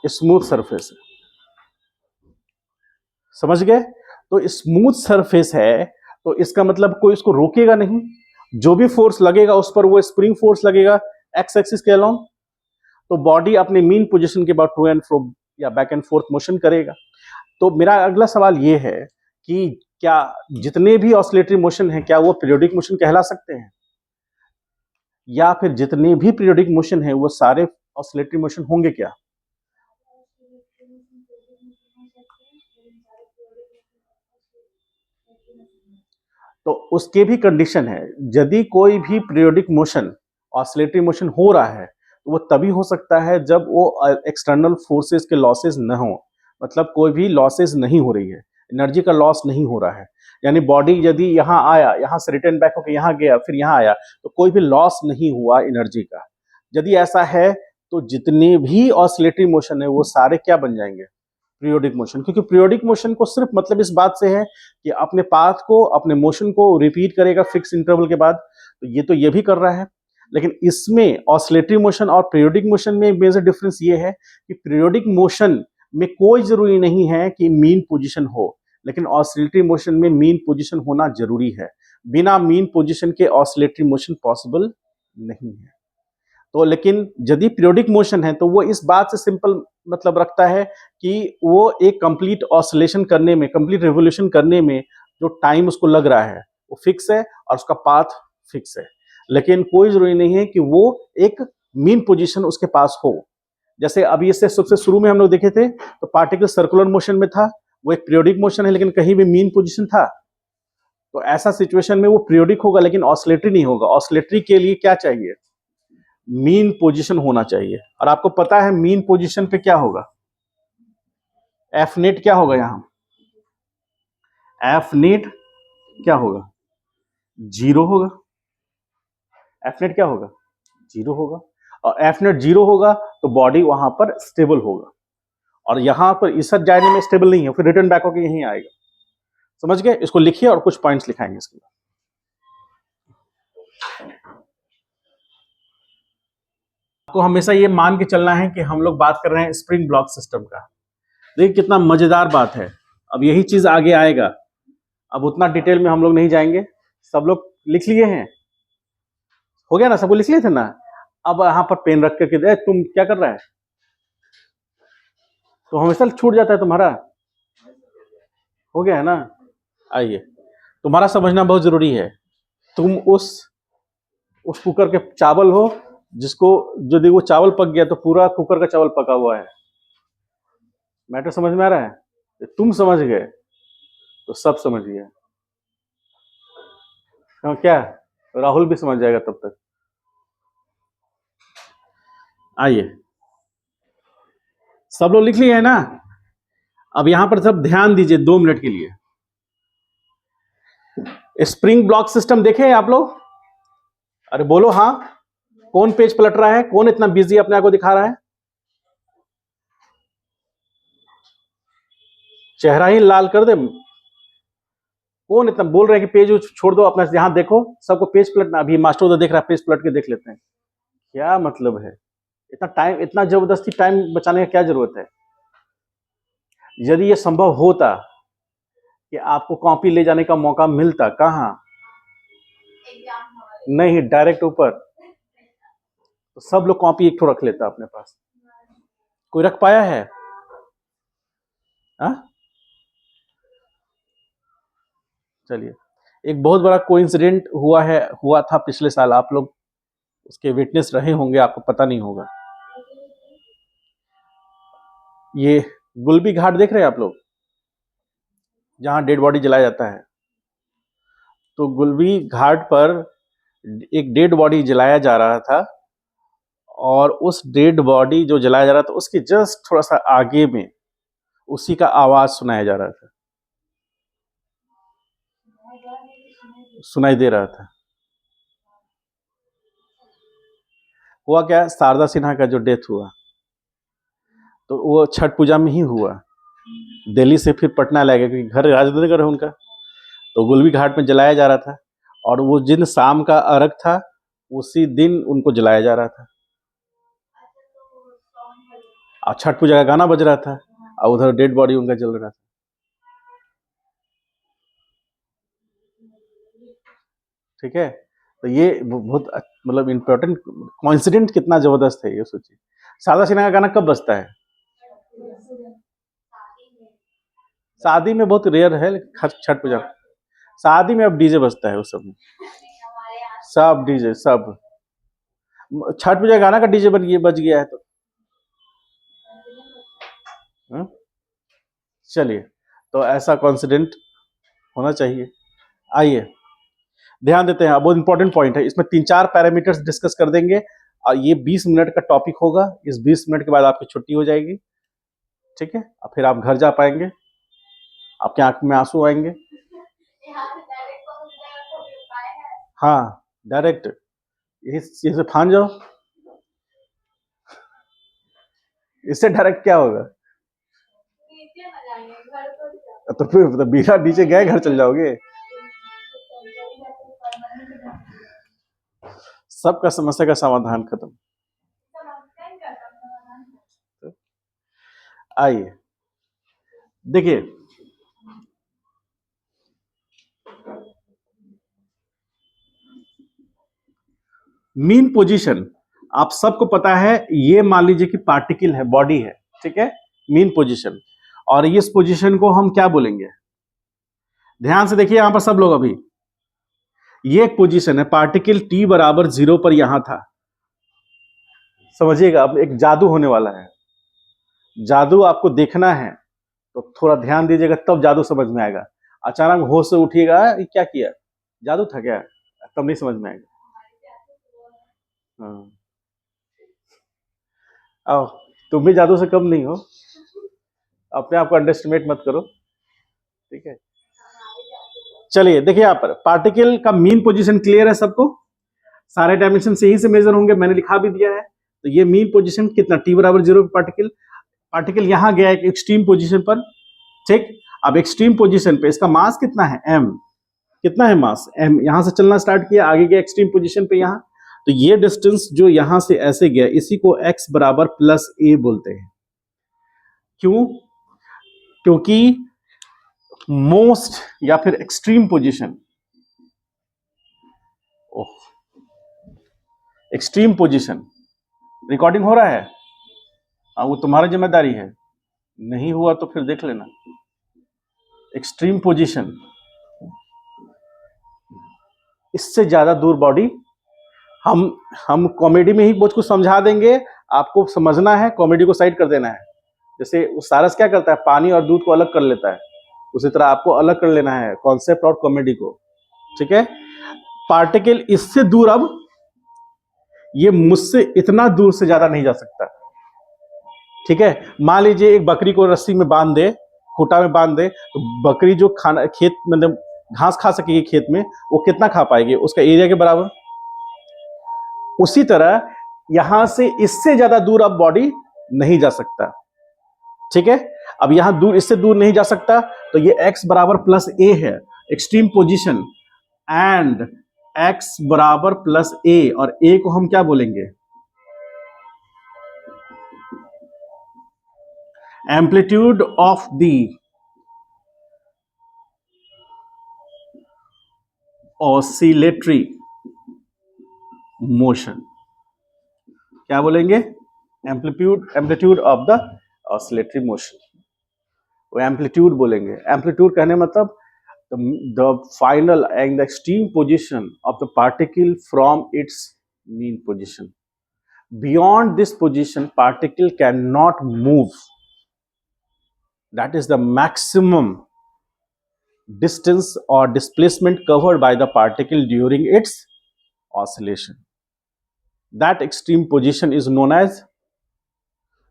Smooth surface. समझ गए? तो स्मूथ सरफेस है, तो इसका मतलब कोई इसको रोकेगा नहीं। जो भी फोर्स लगेगा उस पर वो स्प्रिंग फोर्स लगेगा एक्स एक्सिस के अलोंग। तो बॉडी अपने मीन पोजीशन के बाद टू एंड फ्रो या बैक एंड फोर्थ मोशन करेगा। तो मेरा अगला सवाल ये है कि क्या जितने भी ऑसिलेटरी मोशन हैं, क्या वो पीरियोडिक मोशन कहला सकते हैं? या फिर जितने भी पीरियोडिक मोशन हैं वो सारे ऑसिलेटरी मोशन होंगे क्या? तो उसके भी कंडीशन है। यदि कोई भी पीरियोडिक मोशन, ऑसिलेटरी मोशन हो रहा है, तो वो तभी हो सकता है जब वो एक्सटर्नल फोर्सेस के लॉसेस न हो। मतलब कोई भी लॉसेस नहीं हो रही है, एनर्जी का लॉस नहीं हो रहा है। यानी बॉडी यदि यहाँ आया, यहाँ से रिटर्न बैक होकर यहाँ गया, फिर यहाँ आया, तो कोई भी लॉस नहीं हुआ एनर्जी का। यदि ऐसा है तो जितने भी ऑसिलेटरी मोशन है वो सारे क्या बन जाएंगे? Periodic motion. क्योंकि पीरियोडिक मोशन को सिर्फ मतलब इस बात से है कि अपने पाथ को, अपने मोशन को रिपीट करेगा फिक्स इंटरवल के बाद। तो ये भी कर रहा है। लेकिन इसमें ऑसिलेटरी मोशन और पीरियोडिक मोशन में मेजर डिफरेंस ये है कि पीरियोडिक मोशन में कोई जरूरी नहीं है कि मीन पोजीशन हो, लेकिन ऑसिलेटरी मोशन में मीन पोजीशन होना जरूरी है। बिना मीन पोजीशन के ऑसिलेटरी मोशन पॉसिबल नहीं है। तो लेकिन यदि पीरियोडिक मोशन है तो वो इस बात से सिंपल मतलब रखता है कि वो एक कंप्लीट ऑसिलेशन करने में, कंप्लीट रिवोल्यूशन करने में जो टाइम उसको लग रहा है वो फिक्स है और उसका पाथ फिक्स है। लेकिन कोई जरूरी नहीं है कि वो एक मीन पोजीशन उसके पास हो। जैसे अभी इससे सबसे शुरू में हम लोग देखे थे तो पार्टिकल सर्कुलर मोशन में था, वो एक पीरियोडिक मोशन है लेकिन कहीं भी मीन पोजीशन था। तो ऐसा सिचुएशन में वो पीरियोडिक होगा लेकिन ऑसिलेटरी नहीं होगा। ऑसिलेटरी के लिए क्या चाहिए? मीन पोजीशन होना चाहिए। और आपको पता है मीन पोजीशन पे क्या होगा? एफ नेट क्या होगा? यहां एफ नेट क्या होगा? जीरो होगा। एफ नेट क्या होगा? जीरो होगा। और एफ नेट जीरो होगा तो बॉडी वहां पर स्टेबल होगा, और यहां पर इस जाने में स्टेबल नहीं है, फिर रिटर्न बैक होकर यहीं आएगा। समझ गए? इसको लिखिए और कुछ पॉइंट्स लिखाएंगे इसके बाद। आपको हमेशा ये मान के चलना है कि हम लोग बात कर रहे हैं स्प्रिंग ब्लॉक सिस्टम का। देखिए कितना मजेदार बात है। अब यही चीज आगे आएगा, अब उतना डिटेल में हम लोग नहीं जाएंगे। सब लोग लिख लिए हैं, हो गया ना, सबको लिख लिए थे ना। अब यहाँ पर पेन रख करके दे, तुम क्या कर रहा है, तो हमेशा छूट जाता है तुम्हारा, हो गया है ना। आइए, तुम्हारा समझना बहुत जरूरी है। तुम उस कुकर के चावल हो जिसको, यदि वो चावल पक गया तो पूरा कुकर का चावल पका हुआ है। मैटर समझ में आ रहा है? तुम समझ गए तो सब समझ गए। हाँ, क्या राहुल भी समझ जाएगा तब तक। आइए, सब लोग लिख लिए है ना। अब यहां पर सब ध्यान दीजिए 2 मिनट के लिए। स्प्रिंग ब्लॉक सिस्टम देखे आप लोग? अरे बोलो हाँ। कौन पेज पलट रहा है, कौन इतना बिजी अपने आप को दिखा रहा है? चेहरा ही लाल कर दे। कौन इतना बोल रहे हैं कि पेज छोड़ दो अपना, यहां देखो सबको पेज पलटना। अभी मास्टर उधर देख रहा है, पेज पलट के देख लेते हैं। क्या मतलब है इतना टाइम, इतना जबरदस्ती टाइम बचाने का क्या जरूरत है? यदि यह संभव होता कि आपको कॉपी ले जाने का मौका मिलता, कहां? नहीं, डायरेक्ट ऊपर, तो सब लोग कॉपी एक ठो रख लेता अपने पास। कोई रख पाया है? हाँ, चलिए। एक बहुत बड़ा कोइंसिडेंट हुआ था पिछले साल, आप लोग उसके विटनेस रहे होंगे, आपको पता नहीं होगा। ये गुलबी घाट देख रहे हैं आप लोग, जहां डेड बॉडी जलाया जाता है। तो गुलबी घाट पर एक डेड बॉडी जलाया जा रहा था, और उस डेड बॉडी जो जलाया जा रहा था उसके जस्ट थोड़ा सा आगे में उसी का आवाज सुनाया जा रहा था, सुनाई दे रहा था। हुआ क्या, शारदा सिन्हा का जो डेथ हुआ तो वो छठ पूजा में ही हुआ। दिल्ली से फिर पटना लाया गया, क्योंकि घर राजनगर है उनका। तो गुलबी घाट में जलाया जा रहा था, और वो जिन शाम का अर्घ था उसी दिन उनको जलाया जा रहा था, और छठ पूजा का गाना बज रहा था, और उधर डेड बॉडी उनका जल रहा था। ठीक है, तो ये बहुत मतलब इम्पोर्टेंट कोइंसिडेंट, कितना जबरदस्त है ये सोचिए। शारदा सिन्हा का गाना कब बजता है? शादी में बहुत रेयर है, लेकिन छठ पूजा, शादी में अब डीजे बजता है उस सब में, सब डीजे सब। छठ पूजा गाना का डीजे बज गया है तो चलिए, तो ऐसा कॉन्सिडेंट होना चाहिए। आइए ध्यान देते हैं, बहुत इंपॉर्टेंट पॉइंट है, इसमें 3-4 पैरामीटर्स डिस्कस कर देंगे, और ये 20 मिनट का टॉपिक होगा। इस 20 मिनट के बाद आपकी छुट्टी हो जाएगी, ठीक है, और फिर आप घर जा पाएंगे, आपके आंख में आंसू आएंगे। हाँ, डायरेक्ट यही से फान जाओ, इससे डायरेक्ट क्या होगा? तो फिर बिना नीचे गए घर चल जाओगे। सबका समस्या का समाधान खत्म। आइए देखिए, मीन पोजीशन आप सबको पता है, ये मान लीजिए कि पार्टिकल है, बॉडी है, ठीक है, मीन पोजीशन। और इस पोजीशन को हम क्या बोलेंगे? ध्यान से देखिए यहां पर सब लोग, अभी ये एक पोजीशन है, पार्टिकल t बराबर 0 पर यहां था। समझिएगा, अब एक जादू होने वाला है, जादू आपको देखना है तो थोड़ा ध्यान दीजिएगा, तब जादू समझ में आएगा। अचानक होश से उठिएगा, ये क्या किया, जादू था क्या, तब नहीं समझ में आएगा। हाँ, आओ, तुम भी जादू से कम नहीं हो, अपने आप को अंडरएस्टिमेट मत करो, ठीक है। चलिए देखिए, यहाँ पर पार्टिकल का मीन पोजीशन क्लियर है सबको, सारे डायमेंशन यहीं से मेजर होंगे, मैंने लिखा भी दिया है। तो ये मीन पोजीशन कितना, t बराबर 0 पे पार्टिकल यहां गया एक एक्सट्रीम पोजीशन पर, ठीक। अब एक्सट्रीम पोजीशन पे इसका मास कितना है, m, कितना है मास m, यहां से चलना स्टार्ट किया, आगे गया एक्सट्रीम पोजीशन पे यहां, तो ये डिस्टेंस जो यहां से ऐसे गया, इसी को x बराबर प्लस ए बोलते हैं। क्यों? क्योंकि मोस्ट या फिर extreme position, extreme position, recording हो रहा है? हाँ, वो तुम्हारा जिम्मेदारी है, नहीं हुआ तो फिर देख लेना। एक्सट्रीम पोजीशन, इससे ज्यादा दूर बॉडी, हम कॉमेडी में ही बहुत कुछ समझा देंगे, आपको समझना है, कॉमेडी को साइड कर देना है। जैसे सारस क्या करता है, पानी और दूध को अलग कर लेता है, उसी तरह आपको अलग कर लेना है कॉन्सेप्ट और कॉमेडी को। ठीक है? पार्टिकल इससे दूर, अब ये मुझसे इतना दूर से ज्यादा नहीं जा सकता। ठीक है? मान लीजिए एक बकरी को रस्सी में बांध दे, खूंटा में बांध दे, तो बकरी जो खाना खेत मतलब घास खा सकेगी खेत में, वो कितना खा पाएगी? उसका एरिया के बराबर। उसी तरह यहां से इससे ज्यादा दूर अब बॉडी नहीं जा सकता। ठीक है? अब यहां दूर, इससे दूर नहीं जा सकता, तो ये x बराबर प्लस ए है, एक्सट्रीम पोजीशन, एंड x बराबर प्लस ए, और a को हम क्या बोलेंगे? Amplitude of the oscillatory motion. क्या बोलेंगे? Amplitude of the oscillatory motion, वो एम्पलीट्यूड बोलेंगे। एम्पलीट्यूड कहने मतलब the final and the extreme position of the particle from its mean position. Beyond this position, particle cannot move. That is the maximum distance or displacement covered by the particle during its oscillation. That extreme position is known as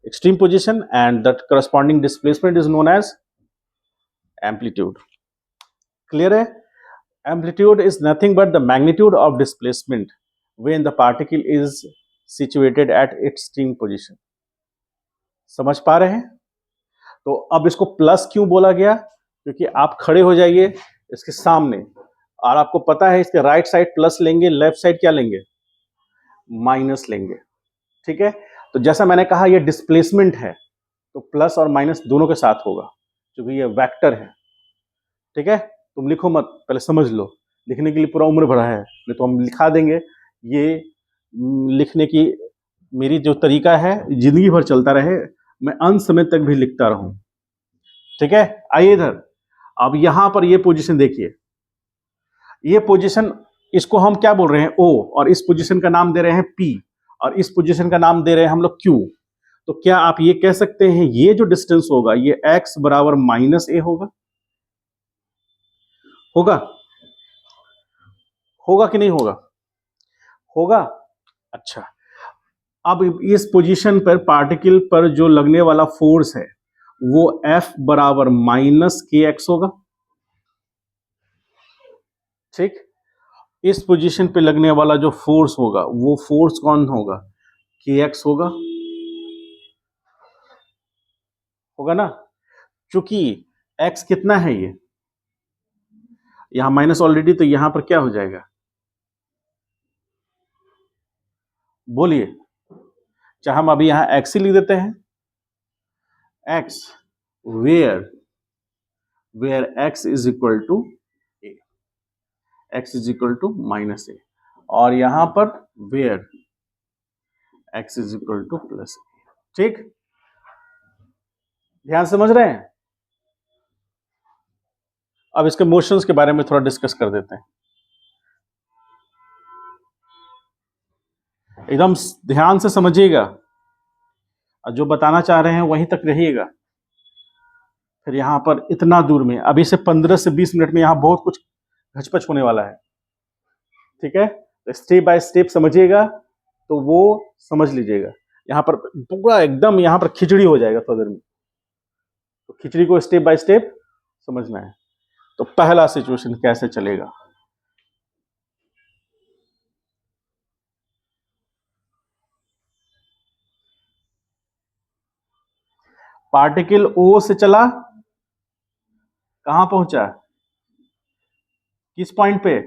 extreme position, and that corresponding displacement is known as amplitude. Clear है? Amplitude is nothing but the magnitude of displacement when the particle is situated at its extreme position. समझ पा रहे हैं? तो अब इसको plus क्यों बोला गया? क्योंकि आप खड़े हो जाइए इसके सामने, और आपको पता है इसके राइट साइड प्लस लेंगे, लेफ्ट साइड क्या लेंगे? माइनस लेंगे। ठीक है? तो जैसा मैंने कहा ये डिस्प्लेसमेंट है, तो प्लस और माइनस दोनों के साथ होगा, क्योंकि ये वेक्टर है। ठीक है? तुम लिखो मत, पहले समझ लो, लिखने के लिए पूरा उम्र भरा है, नहीं तो हम लिखा देंगे। ये लिखने की मेरी जो तरीका है जिंदगी भर चलता रहे, मैं अंत समय तक भी लिखता रहूं। ठीक है? आइए इधर, अब यहां पर ये पोजीशन देखिए, ये पोजीशन, इसको हम क्या बोल रहे हैं? O, और इस पोजीशन का नाम दे रहे हैं P, और इस पोजीशन का नाम दे रहे हैं हम लोग Q। तो क्या आप ये कह सकते हैं ये जो डिस्टेंस होगा ये x बराबर माइनस ए होगा? होगा? होगा कि नहीं होगा? होगा। अच्छा, अब इस पोजीशन पर पार्टिकल पर जो लगने वाला फोर्स है वो F बराबर माइनस के एक्स होगा। ठीक? इस पोजीशन पे लगने वाला जो फोर्स होगा वो फोर्स कौन होगा? के एक्स होगा। होगा ना? चूंकि x कितना है, ये यहां माइनस ऑलरेडी, तो यहां पर क्या हो जाएगा? बोलिए, चाहे हम अभी यहां x ही लिख देते हैं, x where x is equal to A, x is equal to minus A, और यहां पर where x is equal to plus A. ठीक? ध्यान समझ रहे हैं? अब इसके मोशंस के बारे में थोड़ा डिस्कस कर देते हैं। एकदम ध्यान से समझिएगा, और जो बताना चाह रहे हैं वहीं तक रहिएगा। फिर यहाँ पर इतना दूर में, अभी से 15 से 20 मिनट में यहाँ बहुत कुछ घचपच होने वाला है। ठीक है? तो स्टेप बाय स्टेप समझिएगा, तो वो समझ लीजिएगा। यहाँ पर पूरा एकदम यहाँ पर खिचड़ी हो जाएगा थोड़ी देर में, तो खिचड़ी को स्टेप बाय स्टेप समझना है। तो पहला सिचुएशन कैसे चलेगा? पार्टिकल O से चला, कहां पहुंचा? किस पॉइंट पे?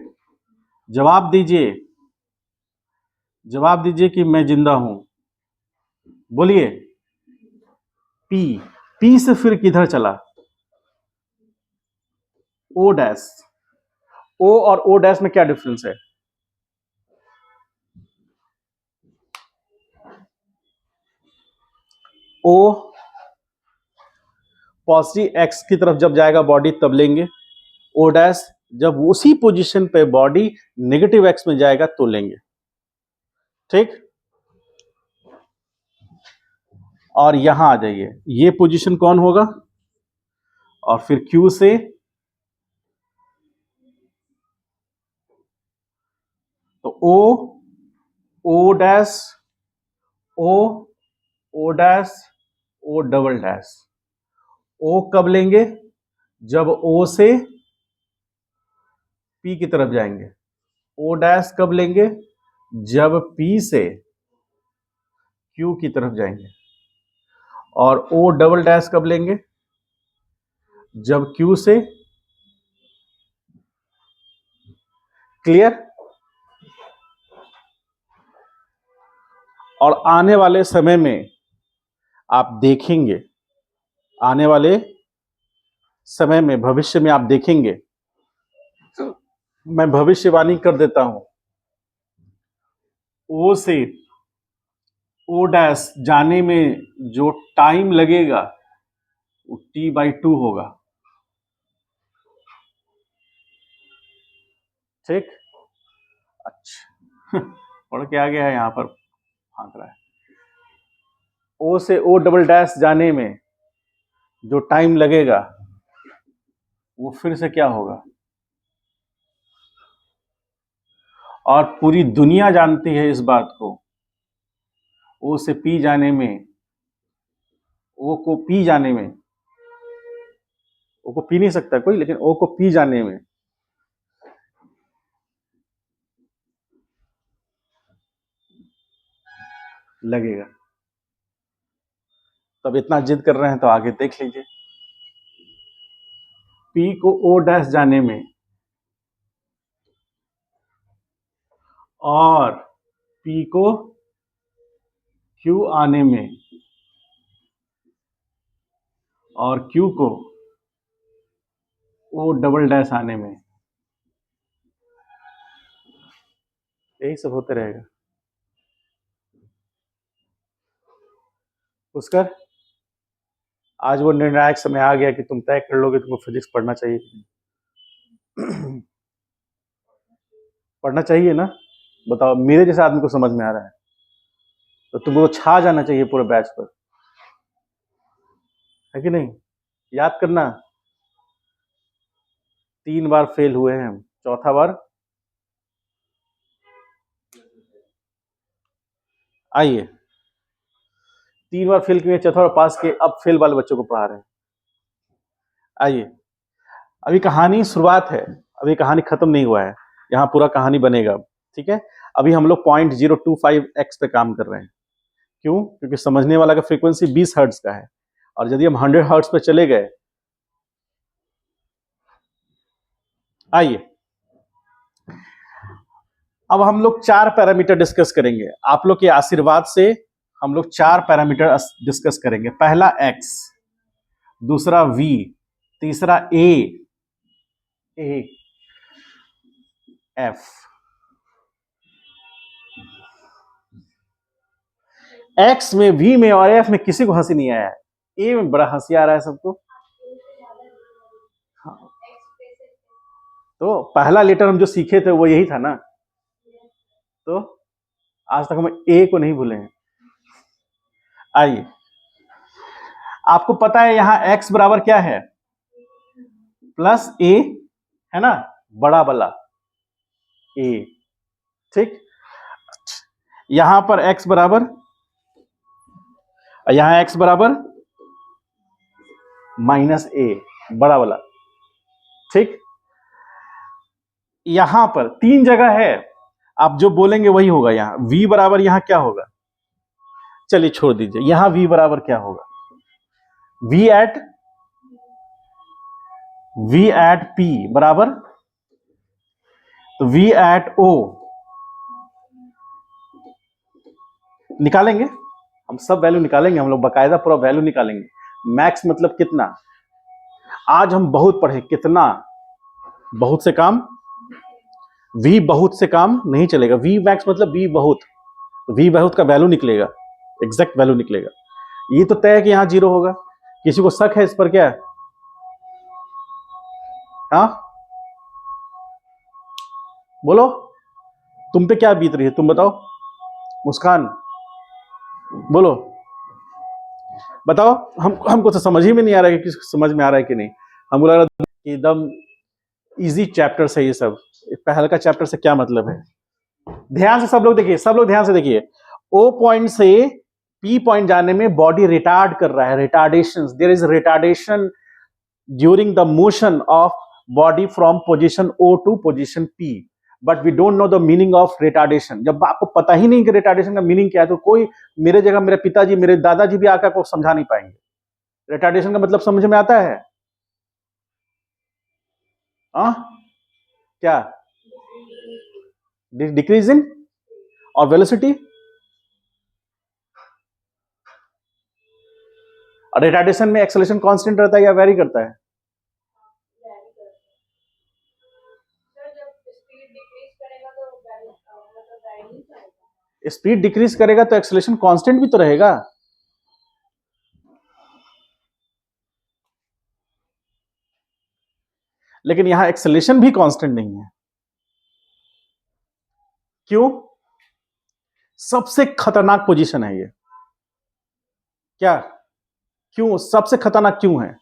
जवाब दीजिए। जवाब दीजिए कि मैं जिंदा हूं, बोलिए। पी, पी से फिर किधर चला? ओ डैश। ओ और ओ डैश में क्या डिफरेंस है? ओ पॉजिटिव एक्स की तरफ जब जाएगा बॉडी तब लेंगे, ओ डैश जब उसी पोजीशन पे बॉडी नेगेटिव एक्स में जाएगा तो लेंगे, ठीक। और यहां आ जाइए, ये पोजीशन कौन होगा? और फिर क्यू से तो O, O dash, O, O dash, O double dash. O कब लेंगे? जब ओ से पी की तरफ जाएंगे। ओ डैश कब लेंगे? जब पी से क्यू की तरफ जाएंगे। और ओ डबल डैश कब लेंगे? जब क्यू से, क्लियर। और आने वाले समय में आप देखेंगे, आने वाले समय में, भविष्य में आप देखेंगे, मैं भविष्यवाणी कर देता हूं, ओ से ओ डैश जाने में जो टाइम लगेगा वो T/2 होगा, ठीक। अच्छा पढ़ के आ गया है, यहां पर फांक रहा है। ओ से ओ डबल डैश जाने में जो टाइम लगेगा वो फिर से क्या होगा? और पूरी दुनिया जानती है इस बात को, ओ से पी जाने में, ओ को पी जाने में, ओ को पी नहीं सकता कोई, लेकिन ओ को पी जाने में लगेगा। तब इतना जिद कर रहे हैं तो आगे देख लीजिए। पी को ओ डैश जाने में और पी को क्यू आने में और क्यू को ओ डबल डैश आने में, यही सब होते रहेगा। पुष्कर, आज वो निर्णायक समय आ गया कि तुम तय कर लोगे तुमको फिजिक्स पढ़ना चाहिए। पढ़ना चाहिए ना? बताओ, मेरे जैसे आदमी को समझ में आ रहा है तो तुमको छा जाना चाहिए पूरे बैच पर, है कि नहीं? याद करना, 3 बार फेल हुए हैं हम, चौथा बार आइए। 3 बार फेल किए, चौथा बार पास किए, अब फेल वाले बच्चों को पढ़ा रहे हैं। आइए, अभी कहानी शुरुआत है, अभी कहानी खत्म नहीं हुआ है, यहाँ पूरा कहानी बनेगा, ठीक है। अभी हम लोग 0.025x पे काम कर रहे हैं। क्यों? क्योंकि समझने वाला का फ्रीक्वेंसी 20 हर्ट्ज का है, और यदि हम 100 हर्ट्ज पे चले गए, आइए अब हम लोग 4 पैरामीटर डिस्कस करेंगे। आप लोग के आशीर्वाद से हम लोग 4 पैरामीटर डिस्कस करेंगे। पहला x, दूसरा v, तीसरा a, f। x में, v में और f में किसी को हंसी नहीं आया है, a में बड़ा हंसी आ रहा है सबको। हाँ। तो पहला लेटर हम जो सीखे थे वो यही था ना, तो आज तक हम a को नहीं भूले हैं। आइए, आपको पता है यहां x बराबर क्या है? प्लस a, है ना, बड़ा वाला a, ठीक। यहां पर x बराबर, यहां x बराबर -a, बड़ा वाला, ठीक। यहां पर 3 जगह है, आप जो बोलेंगे वही होगा। यहां v बराबर, यहां क्या होगा? चलिए छोड़ दीजिए, यहां v बराबर क्या होगा? v एट p बराबर, तो v एट o निकालेंगे, हम सब वैल्यू निकालेंगे, हम लोग बाकायदा पूरा वैल्यू निकालेंगे। मैक्स मतलब कितना, आज हम बहुत पढ़े, कितना, बहुत से काम, वी बहुत से काम नहीं चलेगा, वी मैक्स मतलब वी बहुत, तो वी बहुत का वैल्यू निकलेगा, एग्जैक्ट वैल्यू निकलेगा। ये तो तय है कि यहां 0 होगा, किसी को शक है इस पर क्या? हाँ बोलो, तुम पे क्या बीत रही है, तुम बताओ। मुस्कान बोलो, बताओ। हमको तो समझ ही में नहीं आ रहा है कि समझ में आ रहा है कि नहीं। हमको लग रहा है कि एकदम इजी चैप्टर से ये सब, पहले का चैप्टर से क्या मतलब है। ध्यान से सब लोग देखिए, सब लोग ध्यान से देखिए। ओ पॉइंट से पी पॉइंट जाने में बॉडी रिटार्ड कर रहा है, retardation, there is retardation during the motion of body from position O to position P, but we don't know the meaning of retardation. जब आपको पता ही नहीं कि रिटार्डेशन का मीनिंग क्या है, तो कोई मेरे जगह मेरे पिताजी, मेरे दादाजी भी आकर आपको समझा नहीं पाएंगे। रिटार्डेशन का मतलब समझ में आता है? हाँ क्या? डिक्रीज इन और वेलोसिटी, और रिटार्डेशन में एक्सेलरेशन कांस्टेंट रहता है या वेरी करता है? स्पीड डिक्रीज करेगा तो एक्सेलरेशन कांस्टेंट भी तो रहेगा। लेकिन यहां एक्सेलरेशन भी कांस्टेंट नहीं है। क्यों? सबसे खतरनाक पोजीशन है ये। क्या? क्यों सबसे खतरनाक क्यों है?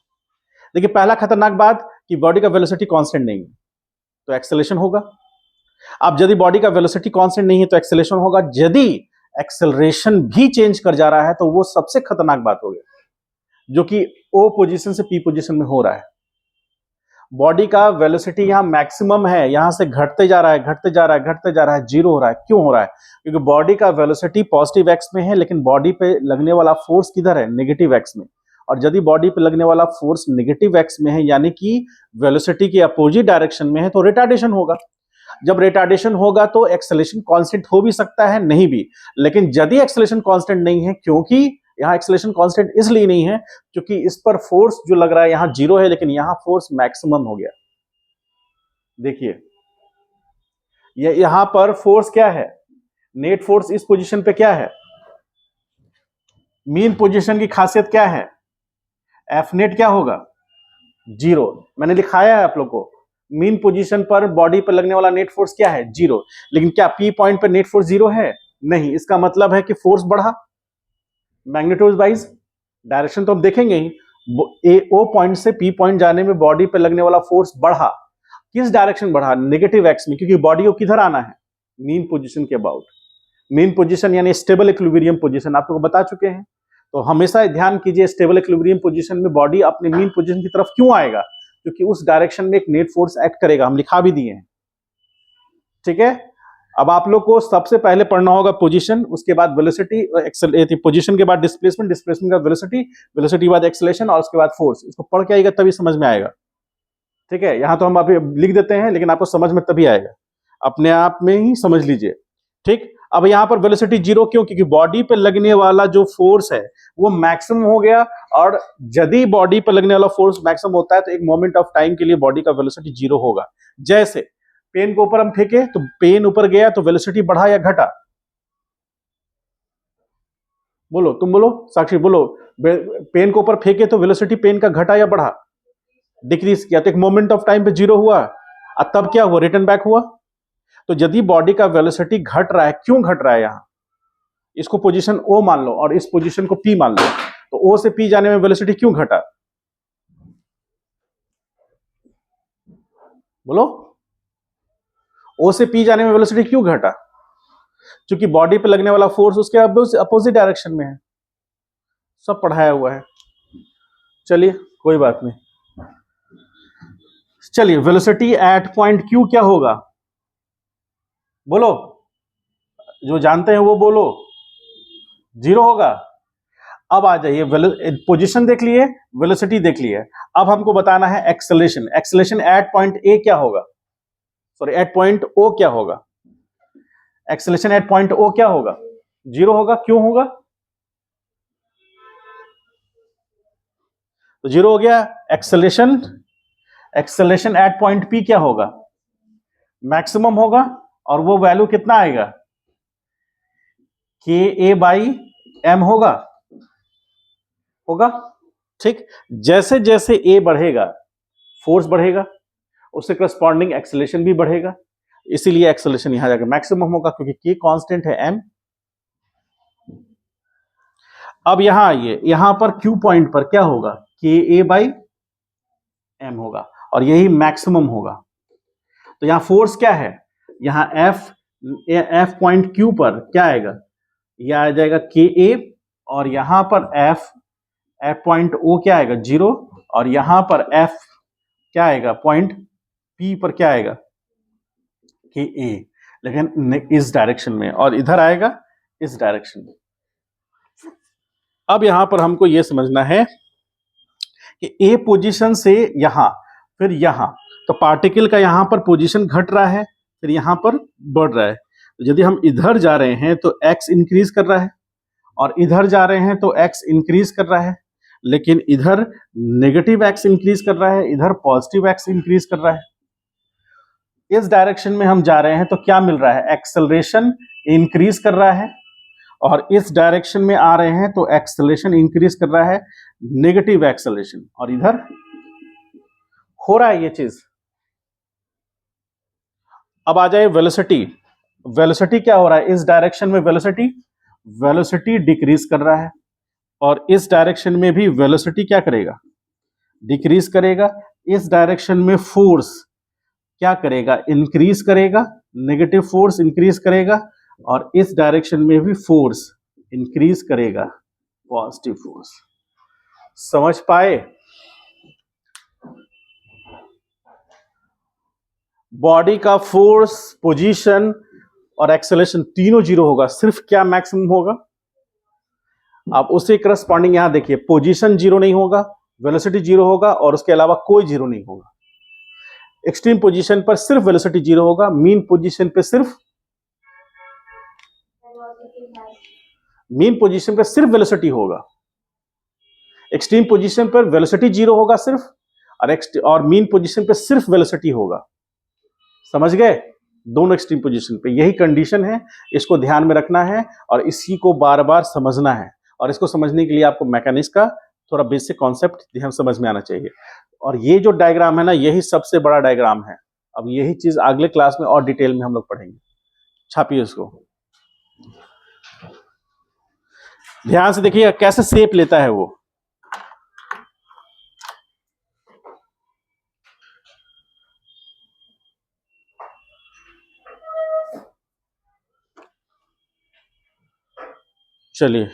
देखिए, पहला खतरनाक बात कि बॉडी का वेलोसिटी कांस्टेंट नहीं है, तो एक्सेलरेशन होगा। अब यदि बॉडी का वेलोसिटी कांस्टेंट नहीं है तो एक्सेलरेशन होगा। यदि एक्सेलरेशन भी चेंज कर जा रहा है तो वो सबसे खतरनाक बात हो गया, जो कि ओ पोजीशन से पी पोजीशन में हो रहा है। बॉडी का वेलोसिटी यहां मैक्सिमम है, यहां से घटते जा रहा है, घटते जा रहा है, घटते जा रहा है, 0 हो रहा है। क्यों हो रहा है? क्योंकि बॉडी का वेलोसिटी पॉजिटिव एक्स में है, लेकिन बॉडी पे लगने वाला फोर्स किधर है? नेगेटिव एक्स में। और यदि बॉडी पे लगने वाला फोर्स नेगेटिव एक्स में है, यानी कि वेलोसिटी के अपोजिट डायरेक्शन में है, तो रिटार्डेशन होगा। जब रिटार्डेशन होगा तो एक्सेलरेशन कांस्टेंट हो भी सकता है, नहीं भी। लेकिन यदि एक्सेलरेशन कांस्टेंट नहीं है, क्योंकि यहां एक्सेलरेशन कांस्टेंट इसलिए नहीं है क्योंकि इस पर फोर्स जो लग रहा है यहां 0 है, लेकिन यहां फोर्स मैक्सिमम हो गया। देखिए, यहां पर फोर्स क्या है? नेट फोर्स इस पोजीशन पे क्या है? मीन पोजीशन की खासियत क्या है? एफ नेट क्या होगा? 0। मैंने लिखाया है आप लोग को, मीन पोजीशन पर बॉडी पर लगने वाला नेट फोर्स क्या है? 0। लेकिन क्या पी पॉइंट पर नेट फोर्स 0 है? नहीं। इसका मतलब है कि फोर्स बढ़ा, मैग्नीट्यूड वाइज डायरेक्शन तो हम देखेंगे ही। ए ओ पॉइंट से पी पॉइंट जाने में बॉडी पे लगने वाला फोर्स बढ़ा। किस डायरेक्शन बढ़ा? नेगेटिव एक्स में, क्योंकि बॉडी को किधर आना है? मीन पोजीशन के अबाउट। मीन पोजीशन यानी स्टेबल इक्विलिब्रियम पोजीशन, आप लोग बता चुके हैं। तो हमेशा ध्यान कीजिए, स्टेबल इक्विलिब्रियम पोजीशन में बॉडी अपने मीन पोजीशन की तरफ क्यों आएगा? क्योंकि उस डायरेक्शन में एक नेट फोर्स एक्ट करेगा, हम लिखा भी दिए हैं। ठीक है, अब आप लोग को सबसे पहले पढ़ना होगा पोजीशन, उसके बाद वेलोसिटी, पोजीशन के बाद डिस्प्लेसमेंट, डिस्प्लेसमेंट का वेलोसिटी, वेलोसिटी के बाद एक्सेलरेशन, और उसके बाद फोर्स। इसको पढ़ के आएगा तभी समझ में आएगा। ठीक है, यहां तो हम अभी लिख देते हैं, लेकिन आपको समझ में तभी आएगा, अपने आप में ही समझ लीजिए। ठीक, अब यहां पर वेलोसिटी 0 क्यों? क्योंकि बॉडी पे लगने वाला जो फोर्स है वो मैक्सिमम हो गया, और यदि बॉडी पे लगने वाला फोर्स मैक्सिमम होता है तो एक मोमेंट ऑफ टाइम के लिए बॉडी का वेलोसिटी 0 होगा। जैसे पेन को ऊपर हम फेंके तो पेन ऊपर गया तो वेलोसिटी बढ़ा या घटा? बोलो, तुम बोलो, साक्षी बोलो। पेन को ऊपर फेंके तो वेलोसिटी पेन का घटा या बढ़ा? डिक्रीज किया, तो एक मोमेंट ऑफ टाइम पे 0 हुआ, और तब क्या हुआ? रिटर्न बैक हुआ। तो यदि बॉडी का वेलोसिटी घट रहा है, क्यों घट रहा है? यहां इसको पोजीशन ओ मान लो और इस पोजीशन को पी मान लो, तो ओ से पी जाने में वेलोसिटी क्यों घटा? बोलो, ओ से पी जाने में वेलोसिटी क्यों घटा? क्योंकि बॉडी पे लगने वाला फोर्स उसके अपोजिट डायरेक्शन में है। सब पढ़ाया हुआ है। चलिए, कोई बात नहीं। चलिए, वेलोसिटी एट पॉइंट क्यू क्या होगा? बोलो, जो जानते हैं वो बोलो। 0 होगा। अब आ जाइए, पोजीशन देख लिए, वेलोसिटी देख लिए, अब हमको बताना है acceleration. Acceleration at point A क्या होगा? सॉरी, एट पॉइंट ओ क्या होगा? एक्सेलरेशन एट पॉइंट ओ क्या होगा? जीरो होगा, क्यों होगा? तो जीरो हो गया। Acceleration, acceleration at point P क्या होगा? मैक्सिमम होगा। और वो वैल्यू कितना आएगा? के ए बाई एम होगा, होगा। ठीक, जैसे जैसे ए बढ़ेगा फोर्स बढ़ेगा, उससे करस्पॉन्डिंग एक्सेलेरेशन भी बढ़ेगा, इसीलिए एक्सेलेरेशन यहां जाकर मैक्सिमम होगा, क्योंकि के कांस्टेंट है एम। अब यहां आइए, यहां पर क्यू पॉइंट पर क्या होगा? के ए बाई एम होगा, और यही मैक्सिमम होगा। तो यहां फोर्स क्या है? यहां एफ, एफ पॉइंट क्यू पर क्या आएगा? यह आ जाएगा के ए, और यहां पर एफ, एफ पॉइंट ओ क्या आएगा? जीरो। और यहां पर एफ क्या आएगा? पॉइंट पी पर क्या आएगा? के ए, लेकिन इस डायरेक्शन में, और इधर आएगा इस डायरेक्शन में। अब यहां पर हमको यह समझना है कि ए पोजीशन से यहां, फिर यहां, तो पार्टिकल का यहां पर पोजीशन घट रहा है, फिर यहां पर बढ़ रहा है। तो यदि हम इधर जा रहे हैं तो एक्स इंक्रीज कर रहा है, और इधर जा रहे हैं तो एक्स इंक्रीज कर रहा है, लेकिन इधर नेगेटिव एक्स इंक्रीज कर रहा है, इधर पॉजिटिव एक्स इंक्रीज कर रहा है। इस डायरेक्शन में हम जा रहे हैं तो क्या मिल रहा है? एक्सेलरेशन इंक्रीज कर रहा है, और इस डायरेक्शन में आ रहे हैं तो एक्सेलरेशन इंक्रीज कर रहा है, नेगेटिव एक्सेलरेशन, और इधर हो रहा है ये चीज। अब आ जाए वेलोसिटी। वेलोसिटी क्या हो रहा है? इस डायरेक्शन में वेलोसिटी, वेलोसिटी डिक्रीज कर रहा है, और इस डायरेक्शन में भी वेलोसिटी क्या करेगा? डिक्रीज करेगा। इस डायरेक्शन में फोर्स क्या करेगा? इंक्रीज करेगा, नेगेटिव फोर्स इंक्रीज करेगा, और इस डायरेक्शन में भी फोर्स इंक्रीज करेगा, पॉजिटिव फोर्स। समझ पाए? बॉडी का फोर्स, पोजीशन और एक्सेलरेशन तीनों जीरो होगा, सिर्फ क्या मैक्सिमम होगा? आप उसे करस्पॉन्डिंग यहां देखिए, पोजीशन जीरो नहीं होगा, वेलोसिटी जीरो होगा, और उसके अलावा कोई जीरो नहीं होगा। एक्सट्रीम पोजीशन पर सिर्फ वेलोसिटी जीरो होगा, मीन पोजीशन पे सिर्फ, मीन पोजीशन पे सिर्फ वेलोसिटी होगा। एक्सट्रीम पोजीशन पर वेलोसिटी जीरो होगा सिर्फ, और मीन पोजीशन पे सिर्फ वेलोसिटी होगा। समझ गए? दोनों एक्सट्रीम पोजीशन पे यही कंडीशन है, इसको ध्यान में रखना है, और इसी को बार बार समझना है। और इसको समझने के लिए आपको मैकेनिक्स का थोड़ा बेसिक कॉन्सेप्ट ध्यान समझ में आना चाहिए। और ये जो डायग्राम है ना, यही सबसे बड़ा डायग्राम है। अब यही चीज अगले क्लास में और डिटेल में हम लोग पढ़ेंगे। छापिए उसको, ध्यान से देखिए कैसे शेप लेता है वो। चलिए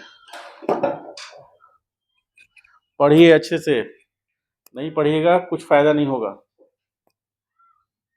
पढ़िए अच्छे से, नहीं पढ़िएगा कुछ फायदा नहीं होगा।